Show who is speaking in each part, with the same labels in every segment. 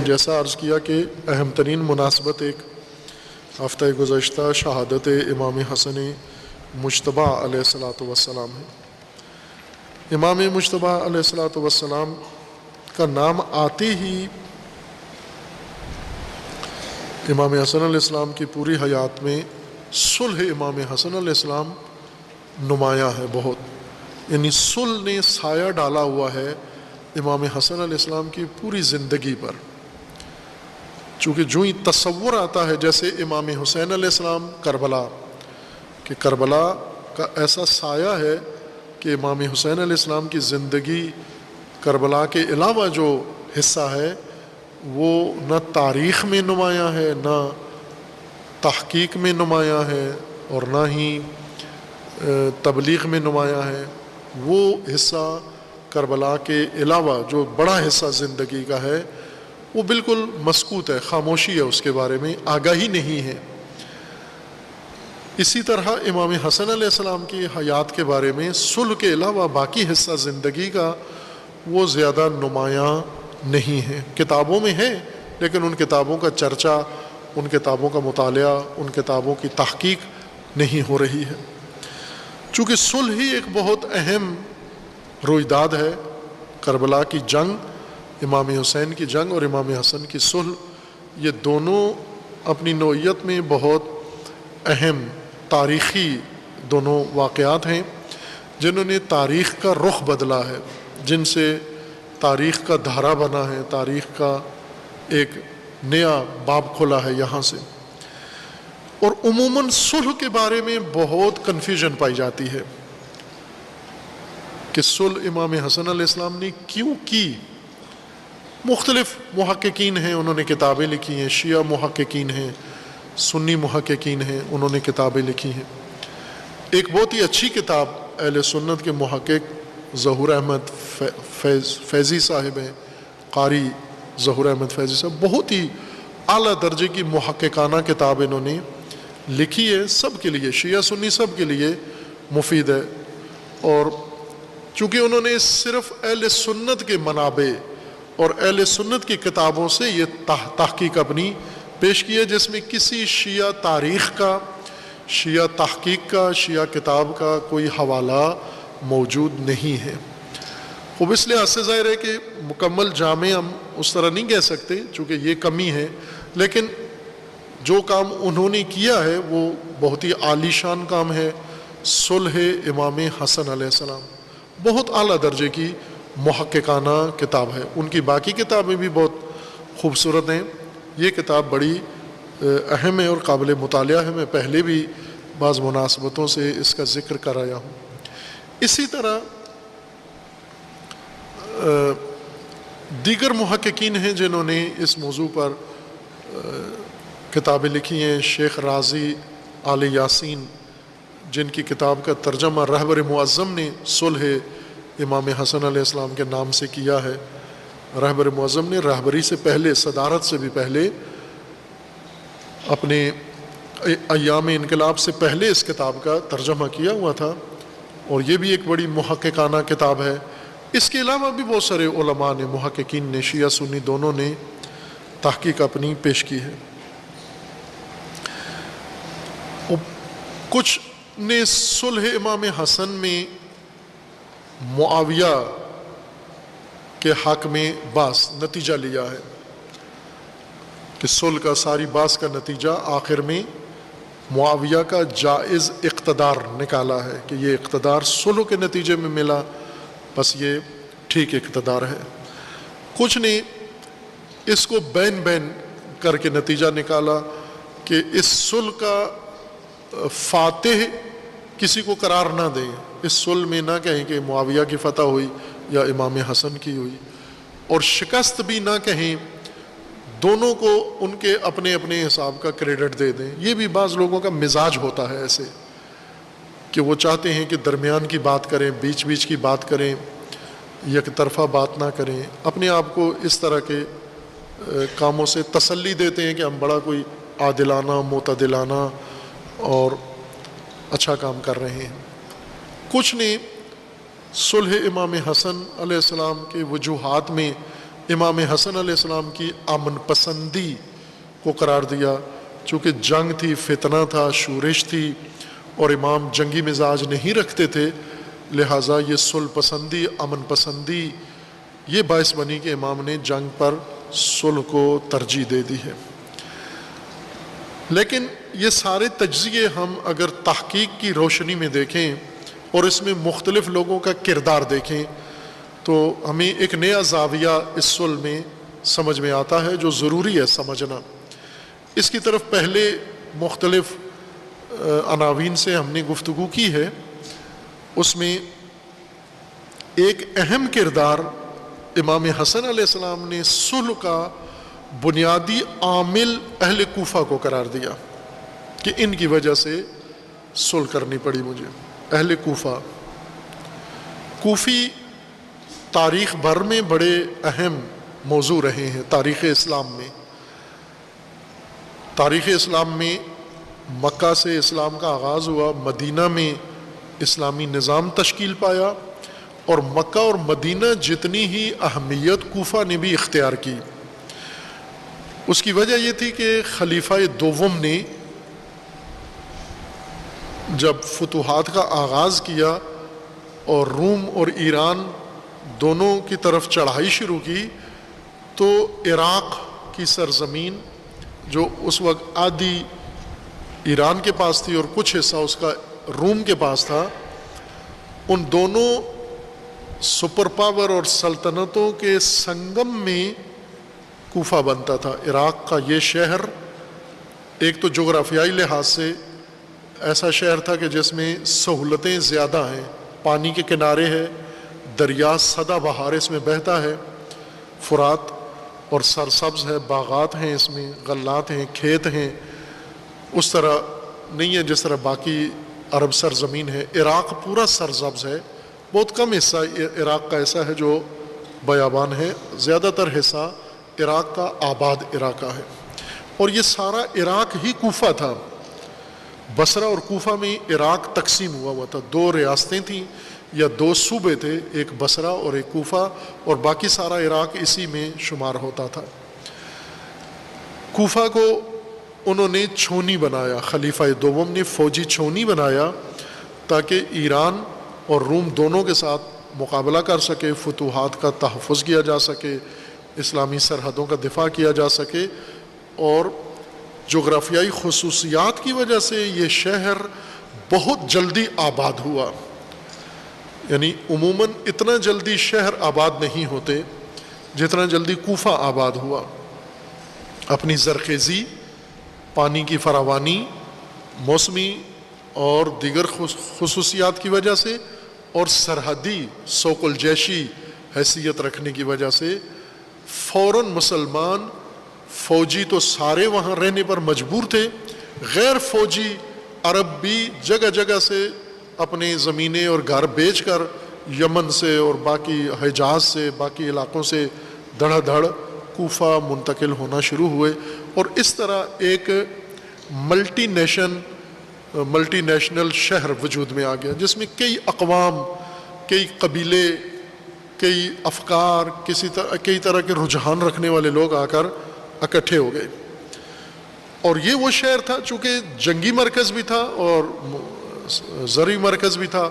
Speaker 1: جیسا عرض کیا کہ اہم ترین مناسبت ایک ہفتہ گزشتہ شہادت امام حسن مجتبیٰ علیہ الصلاۃ والسلام ہے۔ امام مجتبیٰ علیہ الصلاۃ والسلام کا نام آتے ہی امام حسن علیہ السلام کی پوری حیات میں صلح امام حسن علیہ السلام نمایاں ہے بہت، یعنی صلح نے سایہ ڈالا ہوا ہے امام حسن علیہ السلام کی پوری زندگی پر۔ چونکہ جو ہی تصور آتا ہے جیسے امام حسین علیہ السلام کربلا، کہ کربلا کا ایسا سایہ ہے کہ امام حسین علیہ السلام کی زندگی کربلا کے علاوہ جو حصہ ہے وہ نہ تاریخ میں نمایاں ہے، نہ تحقیق میں نمایاں ہے، اور نہ ہی تبلیغ میں نمایاں ہے۔ وہ حصہ کربلا کے علاوہ جو بڑا حصہ زندگی کا ہے وہ بالکل مسکوت ہے، خاموشی ہے، اس کے بارے میں آگاہی نہیں ہے۔ اسی طرح امام حسن علیہ السلام کی حیات کے بارے میں صلح کے علاوہ باقی حصہ زندگی کا وہ زیادہ نمایاں نہیں ہے۔ کتابوں میں ہے لیکن ان کتابوں کا چرچا، ان کتابوں کا مطالعہ، ان کتابوں کی تحقیق نہیں ہو رہی ہے۔ چونکہ صلح ہی ایک بہت اہم رویداد ہے، کربلا کی جنگ، امام حسین کی جنگ اور امام حسن کی صلح، یہ دونوں اپنی نوعیت میں بہت اہم تاریخی دونوں واقعات ہیں جنہوں نے تاریخ کا رخ بدلا ہے، جن سے تاریخ کا دھارا بنا ہے، تاریخ کا ایک نیا باب کھلا ہے یہاں سے۔ اور عموماً صلح کے بارے میں بہت کنفیوژن پائی جاتی ہے کہ صلح امام حسن علیہ السلام نے کیوں کی۔ مختلف محققین ہیں، انہوں نے کتابیں لکھی ہیں، شیعہ محققین ہیں، سنی محققین ہیں، انہوں نے کتابیں لکھی ہیں۔ ایک بہت ہی اچھی کتاب اہل سنت کے محقق ظہور احمد فیضی صاحب ہیں، قاری ظہور احمد فیضی صاحب، بہت ہی اعلیٰ درجے کی محققانہ کتاب انہوں نے لکھی ہے، سب کے لیے، شیعہ سنی سب کے لیے مفید ہے۔ اور چونکہ انہوں نے صرف اہل سنت کے منابع اور اہل سنت کی کتابوں سے یہ تحقیق اپنی پیش کی ہے، جس میں کسی شیعہ تاریخ کا، شیعہ تحقیق کا، شیعہ کتاب کا کوئی حوالہ موجود نہیں ہے۔ خوب اس لحاظ سے ظاہر ہے کہ مکمل جامع ہم اس طرح نہیں کہہ سکتے چونکہ یہ کمی ہے، لیکن جو کام انہوں نے کیا ہے وہ بہت ہی عالی شان کام ہے۔ صلح امام حسن علیہ السلام بہت اعلیٰ درجے کی محققانہ کتاب ہے۔ ان کی باقی کتابیں بھی بہت خوبصورت ہیں، یہ کتاب بڑی اہم ہے اور قابل مطالعہ ہے۔ میں پہلے بھی بعض مناسبتوں سے اس کا ذکر کر آیا ہوں۔ اسی طرح دیگر محققین ہیں جنہوں نے اس موضوع پر کتابیں لکھی ہیں۔ شیخ رازی آل یاسین، جن کی کتاب کا ترجمہ رہبر معظم نے صلح امام حسن علیہ السلام کے نام سے کیا ہے۔ رہبر معظم نے رہبری سے پہلے، صدارت سے بھی پہلے، اپنے ایام انقلاب سے پہلے اس کتاب کا ترجمہ کیا ہوا تھا، اور یہ بھی ایک بڑی محققانہ کتاب ہے۔ اس کے علاوہ بھی بہت سارے علماء نے، محققین نے، شیعہ سنی دونوں نے تحقیق اپنی پیش کی ہے۔ کچھ نے صلح امام حسن میں معاویہ کے حق میں باس نتیجہ لیا ہے، کہ صلح کا ساری باس کا نتیجہ آخر میں معاویہ کا جائز اقتدار نکالا ہے، کہ یہ اقتدار صلح کے نتیجے میں ملا، بس یہ ٹھیک اقتدار ہے۔ کچھ نے اس کو بین کر کے نتیجہ نکالا کہ اس صلح کا فاتح کسی کو قرار نہ دیں، اس صلح میں نہ کہیں کہ معاویہ کی فتح ہوئی یا امام حسن کی ہوئی، اور شکست بھی نہ کہیں، دونوں کو ان کے اپنے اپنے حساب کا کریڈٹ دے دیں۔ یہ بھی بعض لوگوں کا مزاج ہوتا ہے ایسے، کہ وہ چاہتے ہیں کہ درمیان کی بات کریں، بیچ بیچ کی بات کریں، یک طرفہ بات نہ کریں، اپنے آپ کو اس طرح کے کاموں سے تسلی دیتے ہیں کہ ہم بڑا کوئی عادلانہ، معتدلانہ اور اچھا کام کر رہے ہیں۔ کچھ نے صلح امام حسن علیہ السلام کے وجوہات میں امام حسن علیہ السلام کی امن پسندی کو قرار دیا، چونکہ جنگ تھی، فتنہ تھا، شورش تھی اور امام جنگی مزاج نہیں رکھتے تھے، لہٰذا یہ صلح پسندی، امن پسندی یہ باعث بنی کہ امام نے جنگ پر صلح کو ترجیح دے دی ہے۔ لیکن یہ سارے تجزیے ہم اگر تحقیق کی روشنی میں دیکھیں اور اس میں مختلف لوگوں کا کردار دیکھیں تو ہمیں ایک نیا زاویہ اس صلح میں سمجھ میں آتا ہے جو ضروری ہے سمجھنا۔ اس کی طرف پہلے مختلف عناوین سے ہم نے گفتگو کی ہے، اس میں ایک اہم کردار امام حسن علیہ السلام نے صلح کا بنیادی عامل اہل کوفہ کو قرار دیا کہ ان کی وجہ سے صلح کرنی پڑی مجھے۔ اہل کوفہ، کوفی تاریخ بھر میں بڑے اہم موضوع رہے ہیں تاریخ اسلام میں۔ تاریخ اسلام میں مکہ سے اسلام کا آغاز ہوا، مدینہ میں اسلامی نظام تشکیل پایا، اور مکہ اور مدینہ جتنی ہی اہمیت کوفہ نے بھی اختیار کی۔ اس کی وجہ یہ تھی کہ خلیفہ دوم نے جب فتوحات کا آغاز کیا اور روم اور ایران دونوں کی طرف چڑھائی شروع کی تو عراق کی سرزمین جو اس وقت آدھی ایران کے پاس تھی اور کچھ حصہ اس کا روم کے پاس تھا، ان دونوں سپر پاور اور سلطنتوں کے سنگم میں کوفہ بنتا تھا۔ عراق کا یہ شہر ایک تو جغرافیائی لحاظ سے ایسا شہر تھا کہ جس میں سہولتیں زیادہ ہیں، پانی کے کنارے ہے، دریا سدا بہار اس میں بہتا ہے، فرات، اور سرسبز ہے، باغات ہیں، اس میں غلات ہیں، کھیت ہیں، اس طرح نہیں ہے جس طرح باقی عرب سرزمین ہے۔ عراق پورا سرسبز ہے، بہت کم حصہ عراق کا ایسا ہے جو بیابان ہے، زیادہ تر حصہ عراق کا آباد علاقہ ہے، اور یہ سارا عراق ہی کوفہ تھا۔ بصرہ اور کوفہ میں عراق تقسیم ہوا تھا، دو ریاستیں تھیں یا دو صوبے تھے، ایک بصرہ اور ایک کوفہ، اور باقی سارا عراق اسی میں شمار ہوتا تھا۔ کوفہ کو انہوں نے چھونی بنایا، خلیفہ دوم نے فوجی چھونی بنایا تاکہ ایران اور روم دونوں کے ساتھ مقابلہ کر سکے، فتوحات کا تحفظ کیا جا سکے، اسلامی سرحدوں کا دفاع کیا جا سکے، اور جغرافیائی خصوصیات کی وجہ سے یہ شہر بہت جلدی آباد ہوا۔ یعنی عموماً اتنا جلدی شہر آباد نہیں ہوتے جتنا جلدی کوفہ آباد ہوا، اپنی زرخیزی، پانی کی فراوانی، موسمی اور دیگر خصوصیات کی وجہ سے، اور سرحدی سوق الجیشی حیثیت رکھنے کی وجہ سے فوراً مسلمان فوجی تو سارے وہاں رہنے پر مجبور تھے، غیر فوجی عرب بھی جگہ جگہ سے اپنے زمینیں اور گھر بیچ کر یمن سے اور باقی حجاز سے، باقی علاقوں سے دھڑا دھڑ کوفہ منتقل ہونا شروع ہوئے، اور اس طرح ایک ملٹی نیشنل شہر وجود میں آ گیا جس میں کئی اقوام، کئی قبیلے، کئی افکار، کئی طرح کے رجحان رکھنے والے لوگ آ کر اکٹھے ہو گئے۔ اور یہ وہ شہر تھا چونکہ جنگی مرکز بھی تھا اور زرعی مرکز بھی تھا،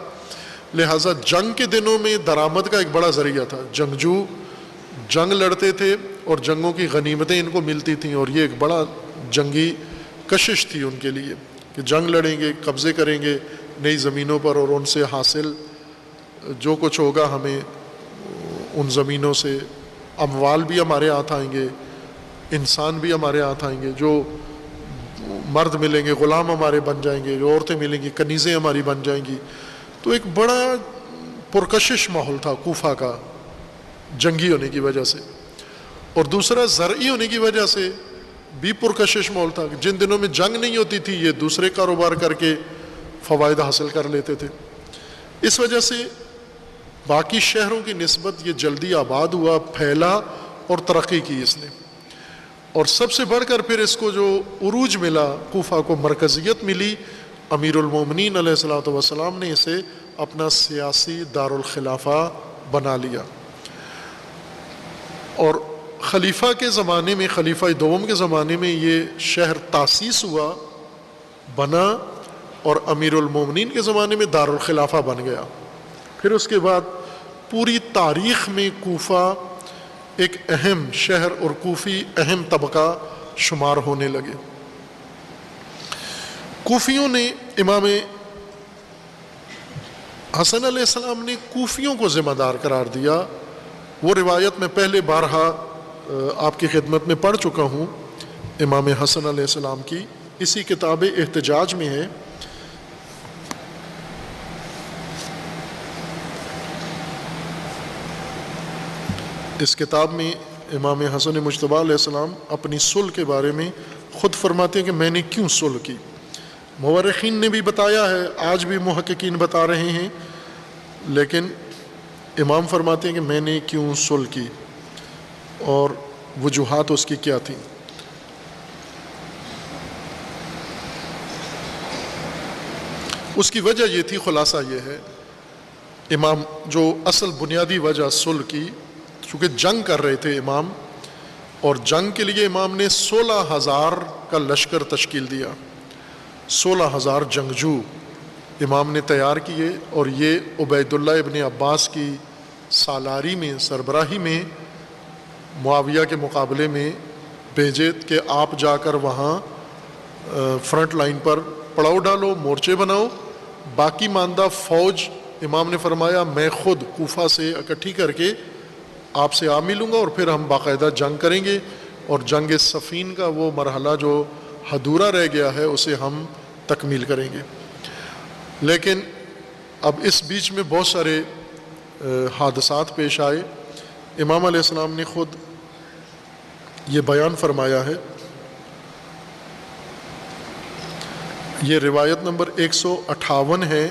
Speaker 1: لہٰذا جنگ کے دنوں میں درآمد کا ایک بڑا ذریعہ تھا۔ جنگجو جنگ لڑتے تھے اور جنگوں کی غنیمتیں ان کو ملتی تھیں، اور یہ ایک بڑا جنگی کشش تھی ان کے لیے کہ جنگ لڑیں گے، قبضے کریں گے نئی زمینوں پر، اور ان سے حاصل جو کچھ ہوگا ہمیں ان زمینوں سے اموال بھی ہمارے ہاتھ آئیں گے، انسان بھی ہمارے ہاتھ آئیں گے، جو مرد ملیں گے غلام ہمارے بن جائیں گے، جو عورتیں ملیں گی کنیزیں ہماری بن جائیں گی۔ تو ایک بڑا پرکشش ماحول تھا کوفہ کا جنگی ہونے کی وجہ سے، اور دوسرا زرعی ہونے کی وجہ سے بھی پرکشش ماحول تھا۔ جن دنوں میں جنگ نہیں ہوتی تھی یہ دوسرے کاروبار کر کے فوائد حاصل کر لیتے تھے، اس وجہ سے باقی شہروں کی نسبت یہ جلدی آباد ہوا، پھیلا اور ترقی کی اس نے۔ اور سب سے بڑھ کر پھر اس کو جو عروج ملا، کوفہ کو مرکزیت ملی، امیر المومنین علیہ الصلوۃ والسلام نے اسے اپنا سیاسی دارالخلافہ بنا لیا۔ اور خلیفہ کے زمانے میں، خلیفہ دوم کے زمانے میں یہ شہر تاسیس ہوا، بنا، اور امیر المومنین کے زمانے میں دارالخلافہ بن گیا۔ پھر اس کے بعد پوری تاریخ میں کوفہ ایک اہم شہر اور کوفی اہم طبقہ شمار ہونے لگے۔ کوفیوں نے امام حسن علیہ السلام نے کوفیوں کو ذمہ دار قرار دیا۔ وہ روایت میں پہلے بارہا آپ کی خدمت میں پڑھ چکا ہوں امام حسن علیہ السلام کی، اسی کتاب احتجاج میں ہے۔ اس کتاب میں امام حسن مجتبیٰ علیہ السلام اپنی صلح کے بارے میں خود فرماتے ہیں کہ میں نے کیوں صلح کی۔ مورخین نے بھی بتایا ہے، آج بھی محققین بتا رہے ہیں، لیکن امام فرماتے ہیں کہ میں نے کیوں صلح کی اور وجوہات اس کی کیا تھیں۔ اس کی وجہ یہ تھی، خلاصہ یہ ہے، امام جو اصل بنیادی وجہ صلح کی، چونکہ جنگ کر رہے تھے امام، اور جنگ کے لیے امام نے 16,000 کا لشکر تشکیل دیا، 16,000 جنگجو امام نے تیار کیے، اور یہ عبید اللہ ابن عباس کی سالاری میں، سربراہی میں معاویہ کے مقابلے میں بھیجے کہ آپ جا کر وہاں فرنٹ لائن پر پڑاؤ ڈالو، مورچے بناؤ، باقی ماندہ فوج امام نے فرمایا میں خود کوفہ سے اکٹھی کر کے آپ سے آ ملوں گا، اور پھر ہم باقاعدہ جنگ کریں گے، اور جنگ صفین کا وہ مرحلہ جو ادھورا رہ گیا ہے اسے ہم تکمیل کریں گے۔ لیکن اب اس بیچ میں بہت سارے حادثات پیش آئے۔ امام علیہ السلام نے خود یہ بیان فرمایا ہے، یہ روایت نمبر 158 ہے،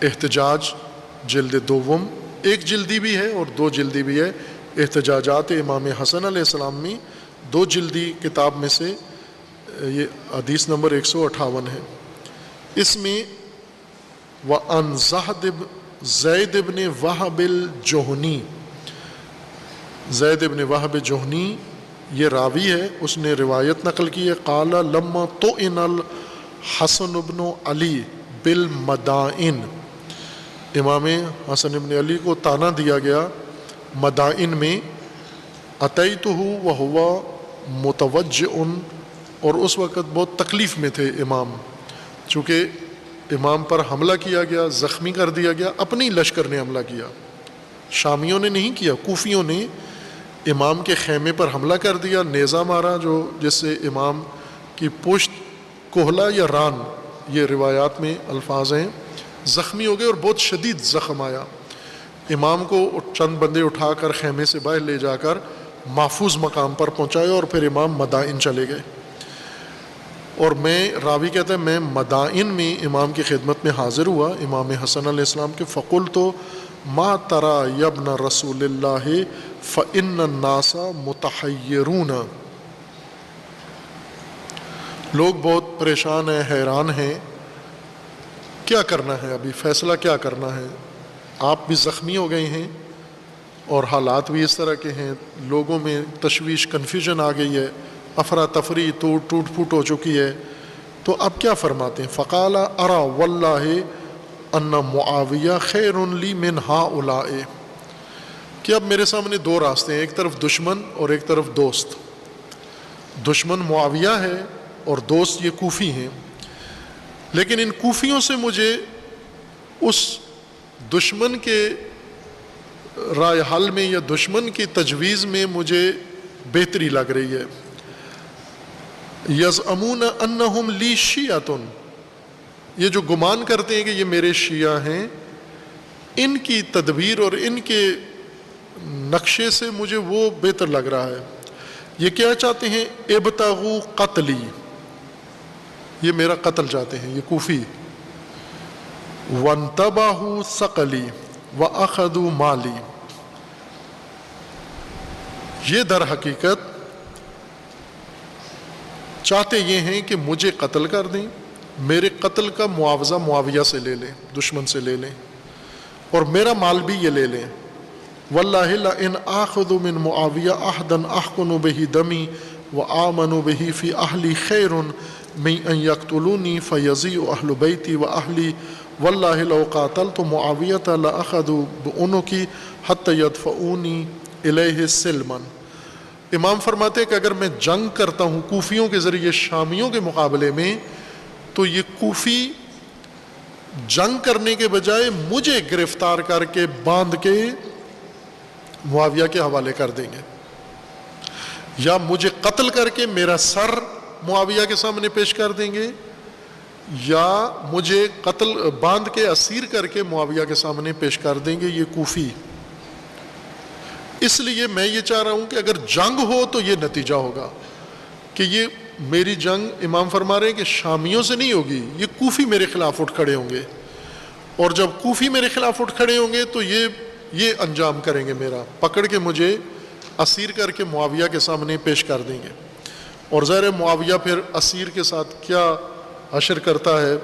Speaker 1: احتجاج جلد دوم، ایک جلدی بھی ہے اور 2 جلدی بھی ہے۔ احتجاجات امام حسن علیہ السلام میں 2 جلدی کتاب میں سے یہ حدیث نمبر 158 ہے۔ اس میں وَعَنْ زید بن وہب الجہنی، زید بن وہب جوہنی یہ راوی ہے، اس نے روایت نقل کی ہے، قال لما طعن الحسن بن علی بالمدائن، امام حسن بن علی کو طعنہ دیا گیا مدائن میں، اتیتہ وہو متوجع، اور اس وقت بہت تکلیف میں تھے امام، چونکہ امام پر حملہ کیا گیا، زخمی کر دیا گیا، اپنی لشکر نے حملہ کیا، شامیوں نے نہیں کیا، کوفیوں نے امام کے خیمے پر حملہ کر دیا، نیزہ مارا جو جس سے امام کی پشت، کوہلا یا ران، یہ روایات میں الفاظ ہیں، زخمی ہو گئے اور بہت شدید زخم آیا۔ امام کو چند بندے اٹھا کر خیمے سے باہر لے جا کر محفوظ مقام پر پہنچایا، اور پھر امام مدائن چلے گئے۔ اور راوی کہتا ہے میں مدائن میں امام کی خدمت میں حاضر ہوا، امام حسن علیہ السلام کے، فقلت ما ترى یا ابن رسول اللہ فإن الناس متحیرون، لوگ بہت پریشان ہیں، حیران ہیں، کیا کرنا ہے، ابھی فیصلہ کیا کرنا ہے، آپ بھی زخمی ہو گئے ہیں اور حالات بھی اس طرح کے ہیں، لوگوں میں تشویش، کنفیوژن آ گئی ہے، افراتفری، ٹوٹ پھوٹ ہو چکی ہے، تو اب کیا فرماتے ہیں؟ فقال ارا واللہ ان معاویہ خیر لی من ہؤلاء، کہ اب میرے سامنے 2 راستے ہیں، ایک طرف دشمن اور ایک طرف دوست، دشمن معاویہ ہے اور دوست یہ کوفی ہیں، لیکن ان کوفیوں سے مجھے اس دشمن کے رائے حل میں یا دشمن کی تجویز میں مجھے بہتری لگ رہی ہے۔ یزعمون انہم لی شیعۃ، یہ جو گمان کرتے ہیں کہ یہ میرے شیعہ ہیں، ان کی تدبیر اور ان کے نقشے سے مجھے وہ بہتر لگ رہا ہے۔ یہ کیا چاہتے ہیں؟ ابتغوا قتلی، یہ میرا قتل چاہتے ہیں، یہ کوفی، وانتبہوا ثقلی واخذوا مالی، یہ در حقیقت چاہتے یہ ہیں کہ مجھے قتل کر دیں، میرے قتل کا معاوضہ معاویہ سے لے لیں، دشمن سے لے لیں، اور میرا مال بھی یہ لے لیں، واللہ لئن آخذ من معاویہ عہدا احقن بہ دمی وآمن بہ فی اہلی خیر من ان یقتلونی فیضیع اہل بیتی واہلی واللہ لو قاتلت معاویۃ لأخذوا بعنقی حتی یدفعونی الیہ سلما. امام فرماتے ہیں کہ اگر میں جنگ کرتا ہوں کوفیوں کے ذریعے شامیوں کے مقابلے میں تو یہ کوفی جنگ کرنے کے بجائے مجھے گرفتار کر کے باندھ کے معاویہ کے حوالے کر دیں گے، یا مجھے قتل کر کے میرا سر معاویہ کے سامنے پیش کر دیں گے، یا مجھے باندھ کے اسیر کر کے معاویہ کے سامنے پیش کر دیں گے یہ کوفی. اس لیے میں یہ چاہ رہا ہوں کہ اگر جنگ ہو تو یہ نتیجہ ہوگا کہ یہ میری جنگ امام فرما رہے ہیں کہ شامیوں سے نہیں ہوگی، یہ کوفی میرے خلاف اٹھ کھڑے ہوں گے، اور جب کوفی میرے خلاف اٹھ کھڑے ہوں گے تو یہ انجام کریں گے، میرا پکڑ کے مجھے اسیر کر کے معاویہ کے سامنے پیش کر دیں گے. اور ظاہر معاویہ پھر اسیر کے ساتھ کیا حشر کرتا ہے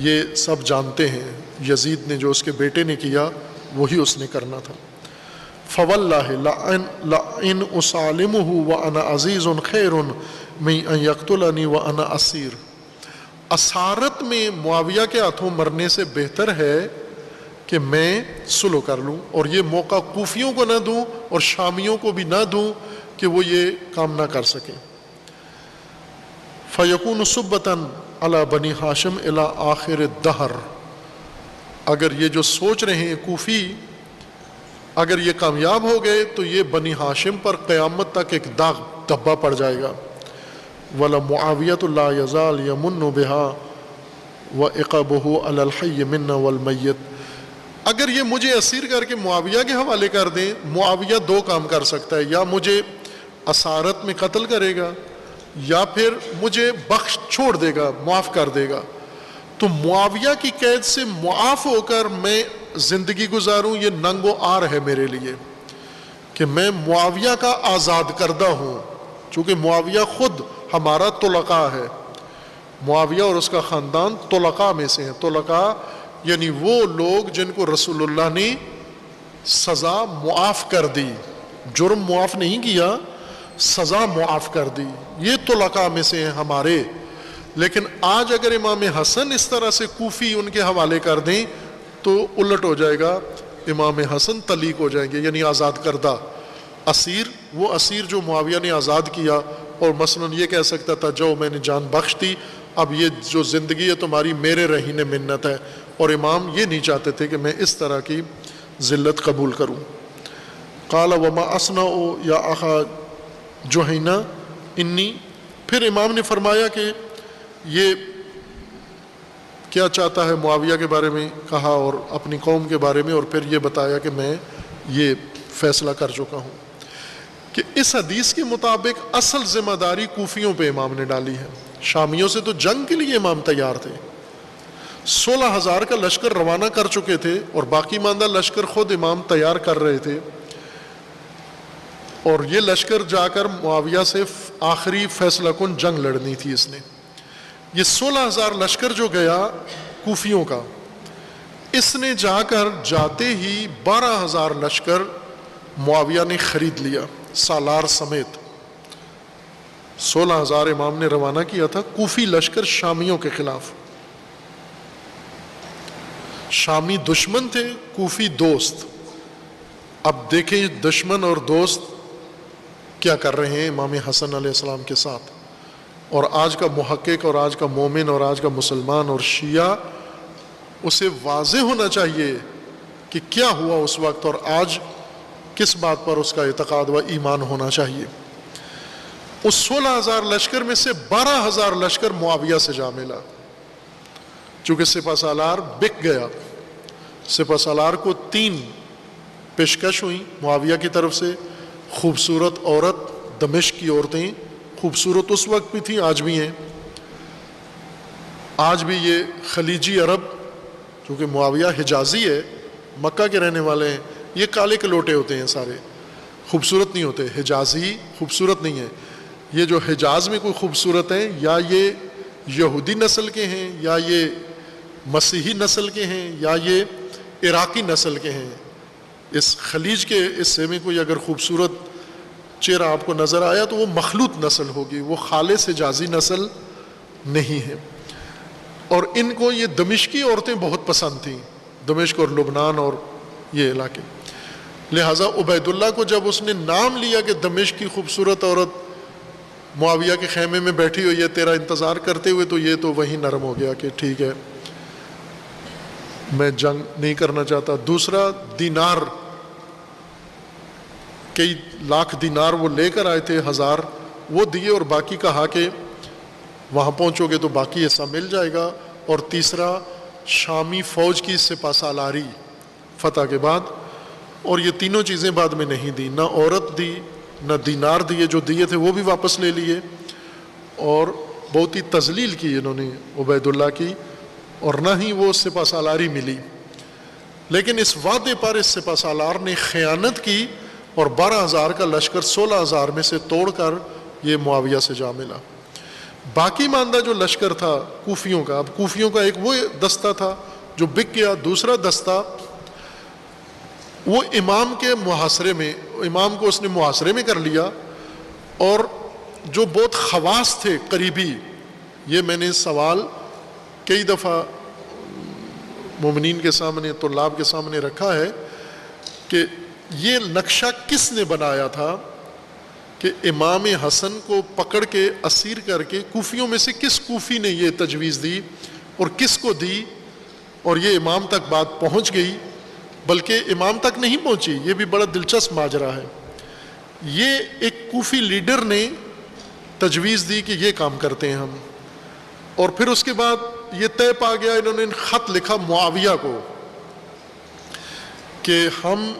Speaker 1: یہ سب جانتے ہیں، یزید نے جو اس کے بیٹے نے کیا وہی اس نے کرنا تھا. فواللہ لئن اسالمہ وانا عزیز خیر من ان یقتلنی وانا اسیر. اسارت میں معاویہ کے ہاتھوں مرنے سے بہتر ہے کہ میں صلح کر لوں اور یہ موقع کوفیوں کو نہ دوں اور شامیوں کو بھی نہ دوں کہ وہ یہ کام نہ کر سکیں. فیکون صبتاً علی بنی ہاشم الی آخر الدہر. اگر یہ جو سوچ رہے ہیں کوفی اگر یہ کامیاب ہو گئے تو یہ بنی ہاشم پر قیامت تک ایک داغ دھبا پڑ جائے گا. وَلَمُعَاوِيَةُ لَا يَزَالُ يَمُنُّ بِهَا وَإِقَبُهُ عَلَى الْحَيِّ مِنَّا وَالْمَيِّتِ. اگر یہ مجھے اسیر کر کے معاویہ کے حوالے کر دیں، معاویہ دو کام کر سکتا ہے، یا مجھے اسارت میں قتل کرے گا یا پھر مجھے بخش چھوڑ دے گا، معاف کر دے گا. تو معاویہ کی قید سے معاف ہو کر میں زندگی گزاروں یہ ننگ و عار ہے میرے لیے کہ میں معاویہ کا آزاد کردہ ہوں، چونکہ معاویہ خود ہمارا طلقاء ہے. معاویہ اور اس کا خاندان طلقاء میں سے ہیں. طلقاء یعنی وہ لوگ جن کو رسول اللہ نے سزا معاف کر دی، جرم معاف نہیں کیا، سزا معاف کر دی، یہ طلقاء میں سے ہیں ہمارے. لیکن آج اگر امام حسن اس طرح سے کوفی ان کے حوالے کر دیں تو الٹ ہو جائے گا، امام حسن طلیق ہو جائیں گے، یعنی آزاد کردہ اسیر، وہ اسیر جو معاویہ نے آزاد کیا اور مثلاً یہ کہہ سکتا تھا جاؤ میں نے جان بخش دی، اب یہ جو زندگی ہے تمہاری میرے رہین منت ہے. اور امام یہ نہیں چاہتے تھے کہ میں اس طرح کی ذلت قبول کروں. قال وما اصنع یا اخا جوہینہ انی. پھر امام نے فرمایا کہ یہ کیا چاہتا ہے معاویہ کے بارے میں کہا اور اپنی قوم کے بارے میں، اور پھر یہ بتایا کہ میں یہ فیصلہ کر چکا ہوں کہ اس حدیث کے مطابق اصل ذمہ داری کوفیوں پہ امام نے ڈالی ہے. شامیوں سے تو جنگ کے لیے امام تیار تھے، 16,000 کا لشکر روانہ کر چکے تھے اور باقی ماندہ لشکر خود امام تیار کر رہے تھے، اور یہ لشکر جا کر معاویہ سے آخری فیصلہ کن جنگ لڑنی تھی. اس نے یہ 16,000 لشکر جو گیا کوفیوں کا، اس نے جا کر جاتے ہی 12,000 لشکر معاویہ نے خرید لیا سالار سمیت. 16,000 امام نے روانہ کیا تھا کوفی لشکر شامیوں کے خلاف. شامی دشمن تھے، کوفی دوست. اب دیکھیں دشمن اور دوست کیا کر رہے ہیں امام حسن علیہ السلام کے ساتھ. اور آج کا محقق اور آج کا مومن اور آج کا مسلمان اور شیعہ، اسے واضح ہونا چاہیے کہ کیا ہوا اس وقت اور آج کس بات پر اس کا اعتقاد و ایمان ہونا چاہیے. اس 16,000 لشکر میں سے 12,000 لشکر معاویہ سے جا ملا، چونکہ سپہ سالار بک گیا. سپہ سالار کو 3 پیشکش ہوئی معاویہ کی طرف سے. خوبصورت عورت، دمشق کی عورتیں خوبصورت اس وقت بھی تھیں، آج بھی ہیں. آج بھی یہ خلیجی عرب، چونکہ معاویہ حجازی ہے، مکہ کے رہنے والے ہیں، یہ کالے کلوٹے ہوتے ہیں سارے، خوبصورت نہیں ہوتے. حجازی خوبصورت نہیں ہے. یہ جو حجاز میں کوئی خوبصورت ہیں یا یہ یہودی نسل کے ہیں یا یہ مسیحی نسل کے ہیں یا یہ عراقی نسل کے ہیں، اس خلیج کے حصے میں کوئی اگر خوبصورت چہرہ آپ کو نظر آیا تو وہ مخلوط نسل ہوگی، وہ خالص حجازی نسل نہیں ہے۔ اور ان کو یہ دمشقی عورتیں بہت پسند تھیں، دمشق اور لبنان اور یہ علاقے۔ لہٰذا عبید اللہ کو جب اس نے نام لیا کہ دمشق کی خوبصورت عورت معاویہ کے خیمے میں بیٹھی ہوئی ہے تیرا انتظار کرتے ہوئے، تو یہ تو وہیں نرم ہو گیا کہ ٹھیک ہے میں جنگ نہیں کرنا چاہتا۔ دوسرا دینار، کئی لاکھ دینار وہ لے کر آئے تھے، 1000 وہ دیے، اور باقی کہا کہ وہاں پہنچو گے تو باقی حصہ مل جائے گا۔ اور تیسرا شامی فوج کی سپہ سالاری فتح کے بعد، اور یہ تینوں چیزیں بعد میں نہیں دی، نہ عورت دی نہ دینار دیے، جو دیے تھے وہ بھی واپس لے لیے، اور بہت ہی تذلیل کی انہوں نے عبید اللہ کی، اور نہ ہی وہ سپہ سالاری ملی۔ لیکن اس وعدے پر اس سپہ سالار نے خیانت کی اور 12,000 کا لشکر 16,000 میں سے توڑ کر یہ معاویہ سے جا ملا۔ باقی ماندہ جو لشکر تھا کوفیوں کا، اب کوفیوں کا ایک وہ دستہ تھا جو بک گیا، دوسرا دستہ وہ امام کے محاصرے میں، امام کو اس نے محاصرے میں کر لیا، اور جو بہت خواص تھے قریبی، یہ میں نے سوال کئی دفعہ مومنین کے سامنے، طلاب کے سامنے رکھا ہے کہ یہ نقشہ کس نے بنایا تھا کہ امام حسن کو پکڑ کے اسیر کر کے کوفیوں میں سے کس کوفی نے یہ تجویز دی اور کس کو دی، اور یہ امام تک بات پہنچ گئی، بلکہ امام تک نہیں پہنچی، یہ بھی بڑا دلچسپ ماجرا ہے۔ یہ ایک کوفی لیڈر نے تجویز دی کہ یہ کام کرتے ہیں ہم، اور پھر اس کے بعد یہ طے پا گیا، انہوں نے خط لکھا معاویہ کو کہ ہم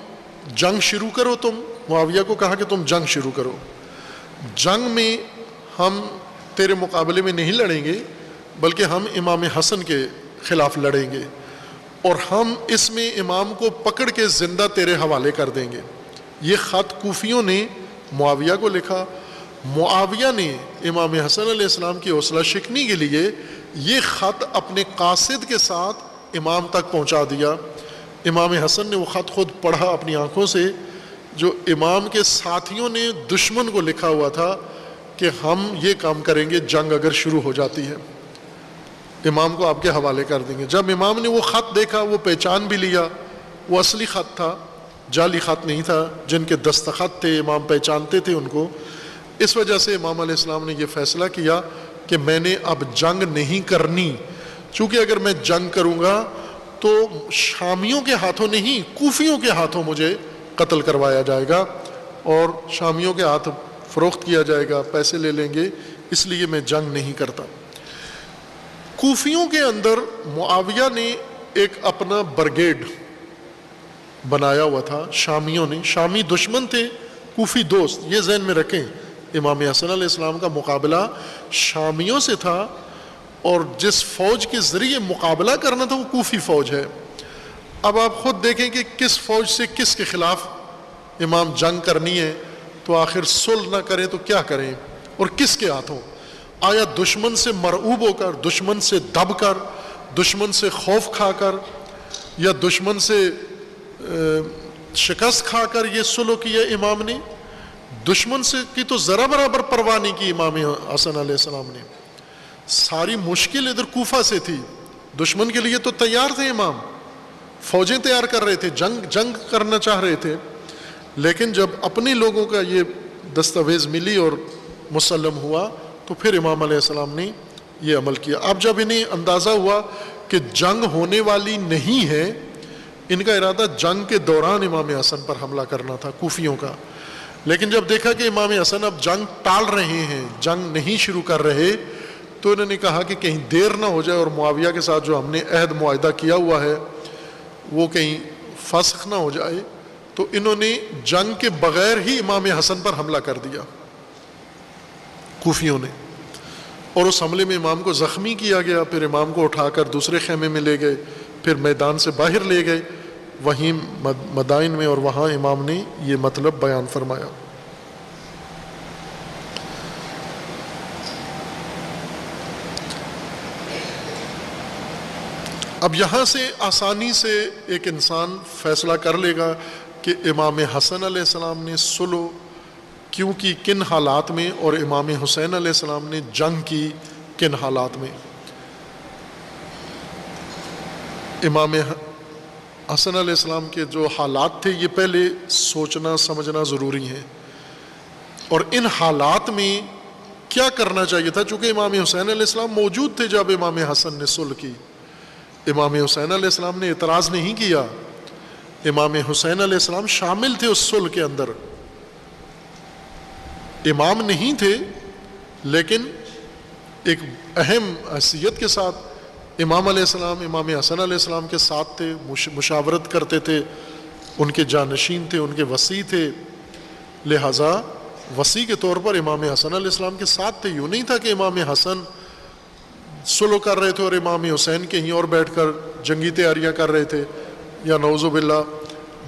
Speaker 1: جنگ شروع کرو، تم معاویہ کو کہا کہ تم جنگ شروع کرو، جنگ میں ہم تیرے مقابلے میں نہیں لڑیں گے بلکہ ہم امام حسن کے خلاف لڑیں گے، اور ہم اس میں امام کو پکڑ کے زندہ تیرے حوالے کر دیں گے۔ یہ خط کوفیوں نے معاویہ کو لکھا، معاویہ نے امام حسن علیہ السلام کی حوصلہ شکنی کے لیے یہ خط اپنے قاصد کے ساتھ امام تک پہنچا دیا۔ امام حسن نے وہ خط خود پڑھا اپنی آنکھوں سے، جو امام کے ساتھیوں نے دشمن کو لکھا ہوا تھا کہ ہم یہ کام کریں گے جنگ اگر شروع ہو جاتی ہے، امام کو آپ کے حوالے کر دیں گے۔ جب امام نے وہ خط دیکھا، وہ پہچان بھی لیا، وہ اصلی خط تھا، جعلی خط نہیں تھا، جن کے دستخط تھے امام پہچانتے تھے ان کو۔ اس وجہ سے امام علیہ السلام نے یہ فیصلہ کیا کہ میں نے اب جنگ نہیں کرنی، چونکہ اگر میں جنگ کروں گا تو شامیوں کے ہاتھوں نہیں، کوفیوں کے ہاتھوں مجھے قتل کروایا جائے گا، اور شامیوں کے ہاتھ فروخت کیا جائے گا، پیسے لے لیں گے، اس لیے میں جنگ نہیں کرتا۔ کوفیوں کے اندر معاویہ نے ایک اپنا برگیڈ بنایا ہوا تھا، شامیوں نے، شامی دشمن تھے، کوفی دوست، یہ ذہن میں رکھیں۔ امام حسن علیہ السلام کا مقابلہ شامیوں سے تھا، اور جس فوج کے ذریعے مقابلہ کرنا تھا وہ کوفی فوج ہے۔ اب آپ خود دیکھیں کہ کس فوج سے کس کے خلاف امام جنگ کرنی ہے، تو آخر صلح نہ کریں تو کیا کریں، اور کس کے ہاتھوں؟ آیا دشمن سے مرعوب ہو کر، دشمن سے دب کر، دشمن سے خوف کھا کر، یا دشمن سے شکست کھا کر یہ صلح کیا امام نے؟ دشمن سے کی تو ذرا برابر پرواہ نہیں کی امام حسن علیہ السلام نے۔ ساری مشکل ادھر کوفہ سے تھی، دشمن کے لیے تو تیار تھے امام، فوجیں تیار کر رہے تھے، جنگ کرنا چاہ رہے تھے، لیکن جب اپنے لوگوں کا یہ دستاویز ملی اور مسلم ہوا تو پھر امام علیہ السلام نے یہ عمل کیا۔ اب جب انہیں اندازہ ہوا کہ جنگ ہونے والی نہیں ہے، ان کا ارادہ جنگ کے دوران امام حسن پر حملہ کرنا تھا کوفیوں کا، لیکن جب دیکھا کہ امام حسن اب جنگ ٹال رہے ہیں، جنگ نہیں شروع کر رہے، تو انہوں نے کہا کہ کہیں دیر نہ ہو جائے اور معاویہ کے ساتھ جو ہم نے عہد معاہدہ کیا ہوا ہے وہ کہیں فسخ نہ ہو جائے، تو انہوں نے جنگ کے بغیر ہی امام حسن پر حملہ کر دیا کوفیوں نے، اور اس حملے میں امام کو زخمی کیا گیا، پھر امام کو اٹھا کر دوسرے خیمے میں لے گئے، پھر میدان سے باہر لے گئے وہیں مدائن میں، اور وہاں امام نے یہ مطلب بیان فرمایا۔ اب یہاں سے آسانی سے ایک انسان فیصلہ کر لے گا کہ امام حسن علیہ السلام نے صلح کیوں کی، کن حالات میں، اور امام حسین علیہ السلام نے جنگ کی کن حالات میں۔ امام حسن علیہ السلام کے جو حالات تھے یہ پہلے سوچنا سمجھنا ضروری ہے، اور ان حالات میں کیا کرنا چاہیے تھا، چونکہ امام حسین علیہ السلام موجود تھے جب امام حسن نے صلح کی۔ امام حسین علیہ السلام نے اعتراض نہیں کیا، امام حسین علیہ السلام شامل تھے اس صلح کے اندر، امام نہیں تھے لیکن ایک اہم حیثیت کے ساتھ امام علیہ السلام امام حسن علیہ السلام کے ساتھ تھے، مشاورت کرتے تھے، ان کے جانشین تھے، ان کے وصی تھے، لہٰذا وصی کے طور پر امام حسن علیہ السلام کے ساتھ تھے۔ یوں نہیں تھا کہ امام حسن صلح کر رہے تھے اور امام حسین کہیں اور بیٹھ کر جنگی تیاریاں کر رہے تھے، یا نعوذ باللہ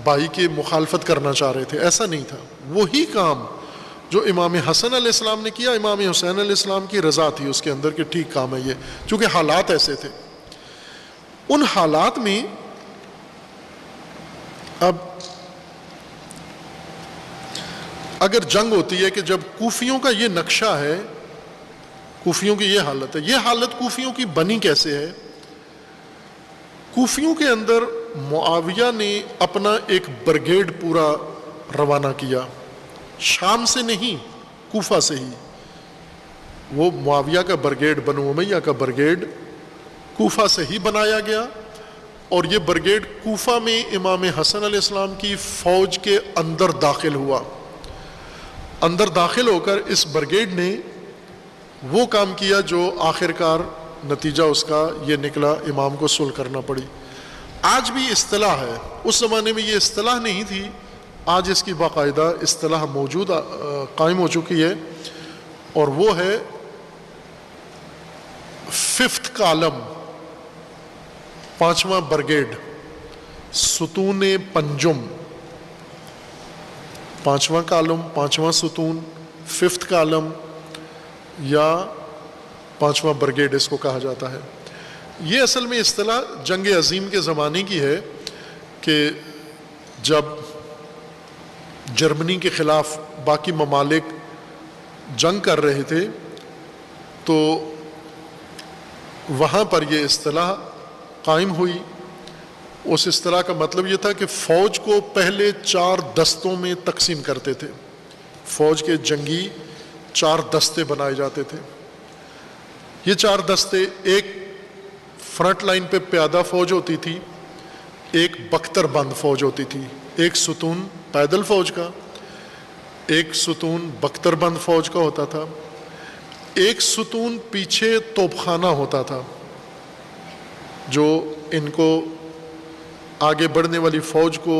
Speaker 1: بھائی کی مخالفت کرنا چاہ رہے تھے، ایسا نہیں تھا۔ وہی کام جو امام حسن علیہ السلام نے کیا، امام حسین علیہ السلام کی رضا تھی اس کے اندر کہ ٹھیک کام ہے یہ، چونکہ حالات ایسے تھے۔ ان حالات میں اب اگر جنگ ہوتی ہے کہ جب کوفیوں کا یہ نقشہ ہے، کوفیوں کی یہ حالت ہے، یہ حالت کوفیوں کی بنی کیسے ہے؟ کوفیوں کے اندر معاویہ نے اپنا ایک برگیڈ پورا روانہ کیا، شام سے نہیں، کوفہ سے ہی۔ وہ معاویہ کا برگیڈ، بنو امیہ کا برگیڈ کوفہ سے ہی بنایا گیا، اور یہ برگیڈ کوفہ میں امام حسن علیہ السلام کی فوج کے اندر داخل ہوا۔ اندر داخل ہو کر اس برگیڈ نے وہ کام کیا جو آخر کار نتیجہ اس کا یہ نکلا، امام کو صلح کرنا پڑی۔ آج بھی اصطلاح ہے، اس زمانے میں یہ اصطلاح نہیں تھی، آج اس کی باقاعدہ اصطلاح موجود قائم ہو چکی ہے، اور وہ ہے ففتھ کالم، پانچواں برگیڈ، ستون پنجم، پانچواں کالم، پانچواں ستون، ففتھ کالم یا پانچواں برگیڈ اس کو کہا جاتا ہے۔ یہ اصل میں اصطلاح جنگ عظیم کے زمانے کی ہے کہ جب جرمنی کے خلاف باقی ممالک جنگ کر رہے تھے تو وہاں پر یہ اصطلاح قائم ہوئی۔ اس اصطلاح کا مطلب یہ تھا کہ فوج کو پہلے 4 دستوں میں تقسیم کرتے تھے، فوج کے جنگی 4 دستے بنائے جاتے تھے۔ یہ 4 دستے، ایک فرنٹ لائن پہ پیادہ فوج ہوتی تھی، ایک بختر بند فوج ہوتی تھی، ایک ستون پیدل فوج کا، ایک ستون بختر بند فوج کا ہوتا تھا، ایک ستون پیچھے توپ خانہ ہوتا تھا جو ان کو آگے بڑھنے والی فوج کو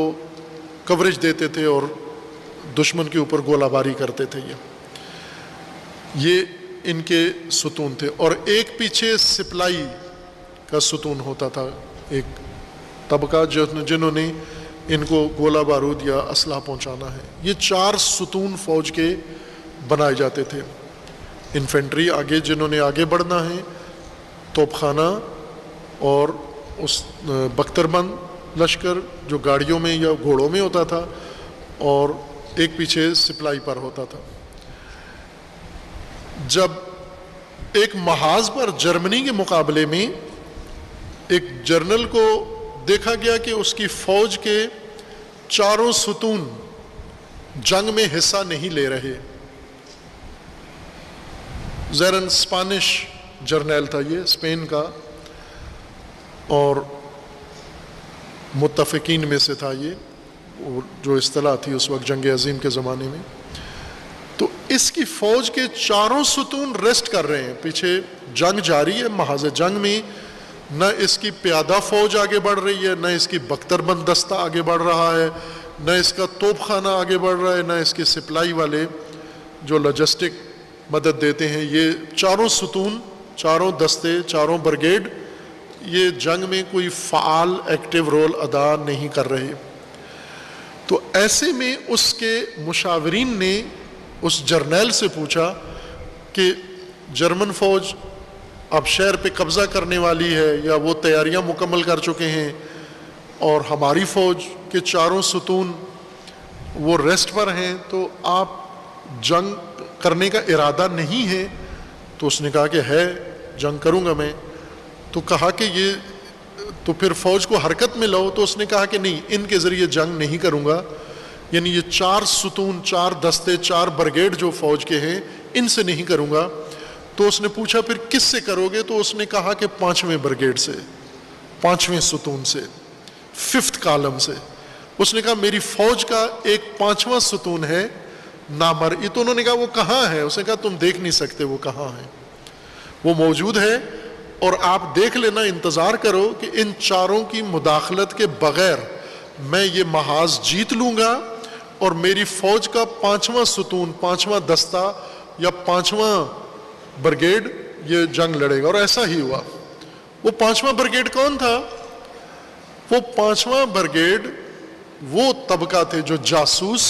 Speaker 1: کوریج دیتے تھے اور دشمن کے اوپر گولہ باری کرتے تھے۔ یہ ان کے ستون تھے، اور ایک پیچھے سپلائی کا ستون ہوتا تھا، ایک طبقہ جنہوں نے ان کو گولہ بارود یا اسلحہ پہنچانا ہے۔ یہ 4 ستون فوج کے بنائے جاتے تھے۔ انفینٹری آگے جنہوں نے آگے بڑھنا ہے، توپ خانہ اور اس بختر بند لشکر جو گاڑیوں میں یا گھوڑوں میں ہوتا تھا، اور ایک پیچھے سپلائی پر ہوتا تھا۔ جب ایک محاذ پر جرمنی کے مقابلے میں ایک جنرل کو دیکھا گیا کہ اس کی فوج کے 4 ستون جنگ میں حصہ نہیں لے رہے، زیرن اسپینش جرنیل تھا، یہ اسپین کا اور متفقین میں سے تھا، یہ جو اصطلاح تھی اس وقت جنگ عظیم کے زمانے میں۔ تو اس کی فوج کے 4 ستون ریسٹ کر رہے ہیں، پیچھے جنگ جاری ہے، محاذ جنگ میں نہ اس کی پیادہ فوج آگے بڑھ رہی ہے، نہ اس کی بختر بند دستہ آگے بڑھ رہا ہے، نہ اس کا توپ خانہ آگے بڑھ رہا ہے، نہ اس کے سپلائی والے جو لاجسٹک مدد دیتے ہیں۔ یہ 4 ستون، 4 دستے، 4 برگیڈ یہ جنگ میں کوئی فعال ایکٹیو رول ادا نہیں کر رہے۔ تو ایسے میں اس کے مشاورین نے اس جرنیل سے پوچھا کہ جرمن فوج اب شہر پہ قبضہ کرنے والی ہے یا وہ تیاریاں مکمل کر چکے ہیں، اور ہماری فوج کے 4 ستون وہ ریسٹ پر ہیں تو آپ جنگ کرنے کا ارادہ نہیں ہے؟ تو اس نے کہا کہ ہے، جنگ کروں گا میں. تو کہا کہ یہ تو پھر فوج کو حرکت میں لاؤ. تو اس نے کہا کہ نہیں، ان کے ذریعے جنگ نہیں کروں گا، یعنی یہ 4 ستون، 4 دستے، 4 برگیڈ جو فوج کے ہیں ان سے نہیں کروں گا. تو اس نے پوچھا پھر کس سے کرو گے؟ تو اس نے کہا کہ 5ویں برگیڈ سے، 5ویں ستون سے، 5th کالم سے. اس نے کہا میری فوج کا ایک 5واں ستون ہے نامرئی. تو انہوں نے کہا وہ کہاں ہے؟ اس نے کہا تم دیکھ نہیں سکتے وہ کہاں ہے، وہ موجود ہے اور آپ دیکھ لینا، انتظار کرو کہ ان 4 کی مداخلت کے بغیر میں یہ محاذ جیت لوں گا اور میری فوج کا 5واں ستون، 5واں دستہ یا 5واں برگیڈ یہ جنگ لڑے گا. اور ایسا ہی ہوا. وہ 5واں برگیڈ کون تھا؟ وہ 5واں برگیڈ وہ طبقہ تھے جو جاسوس،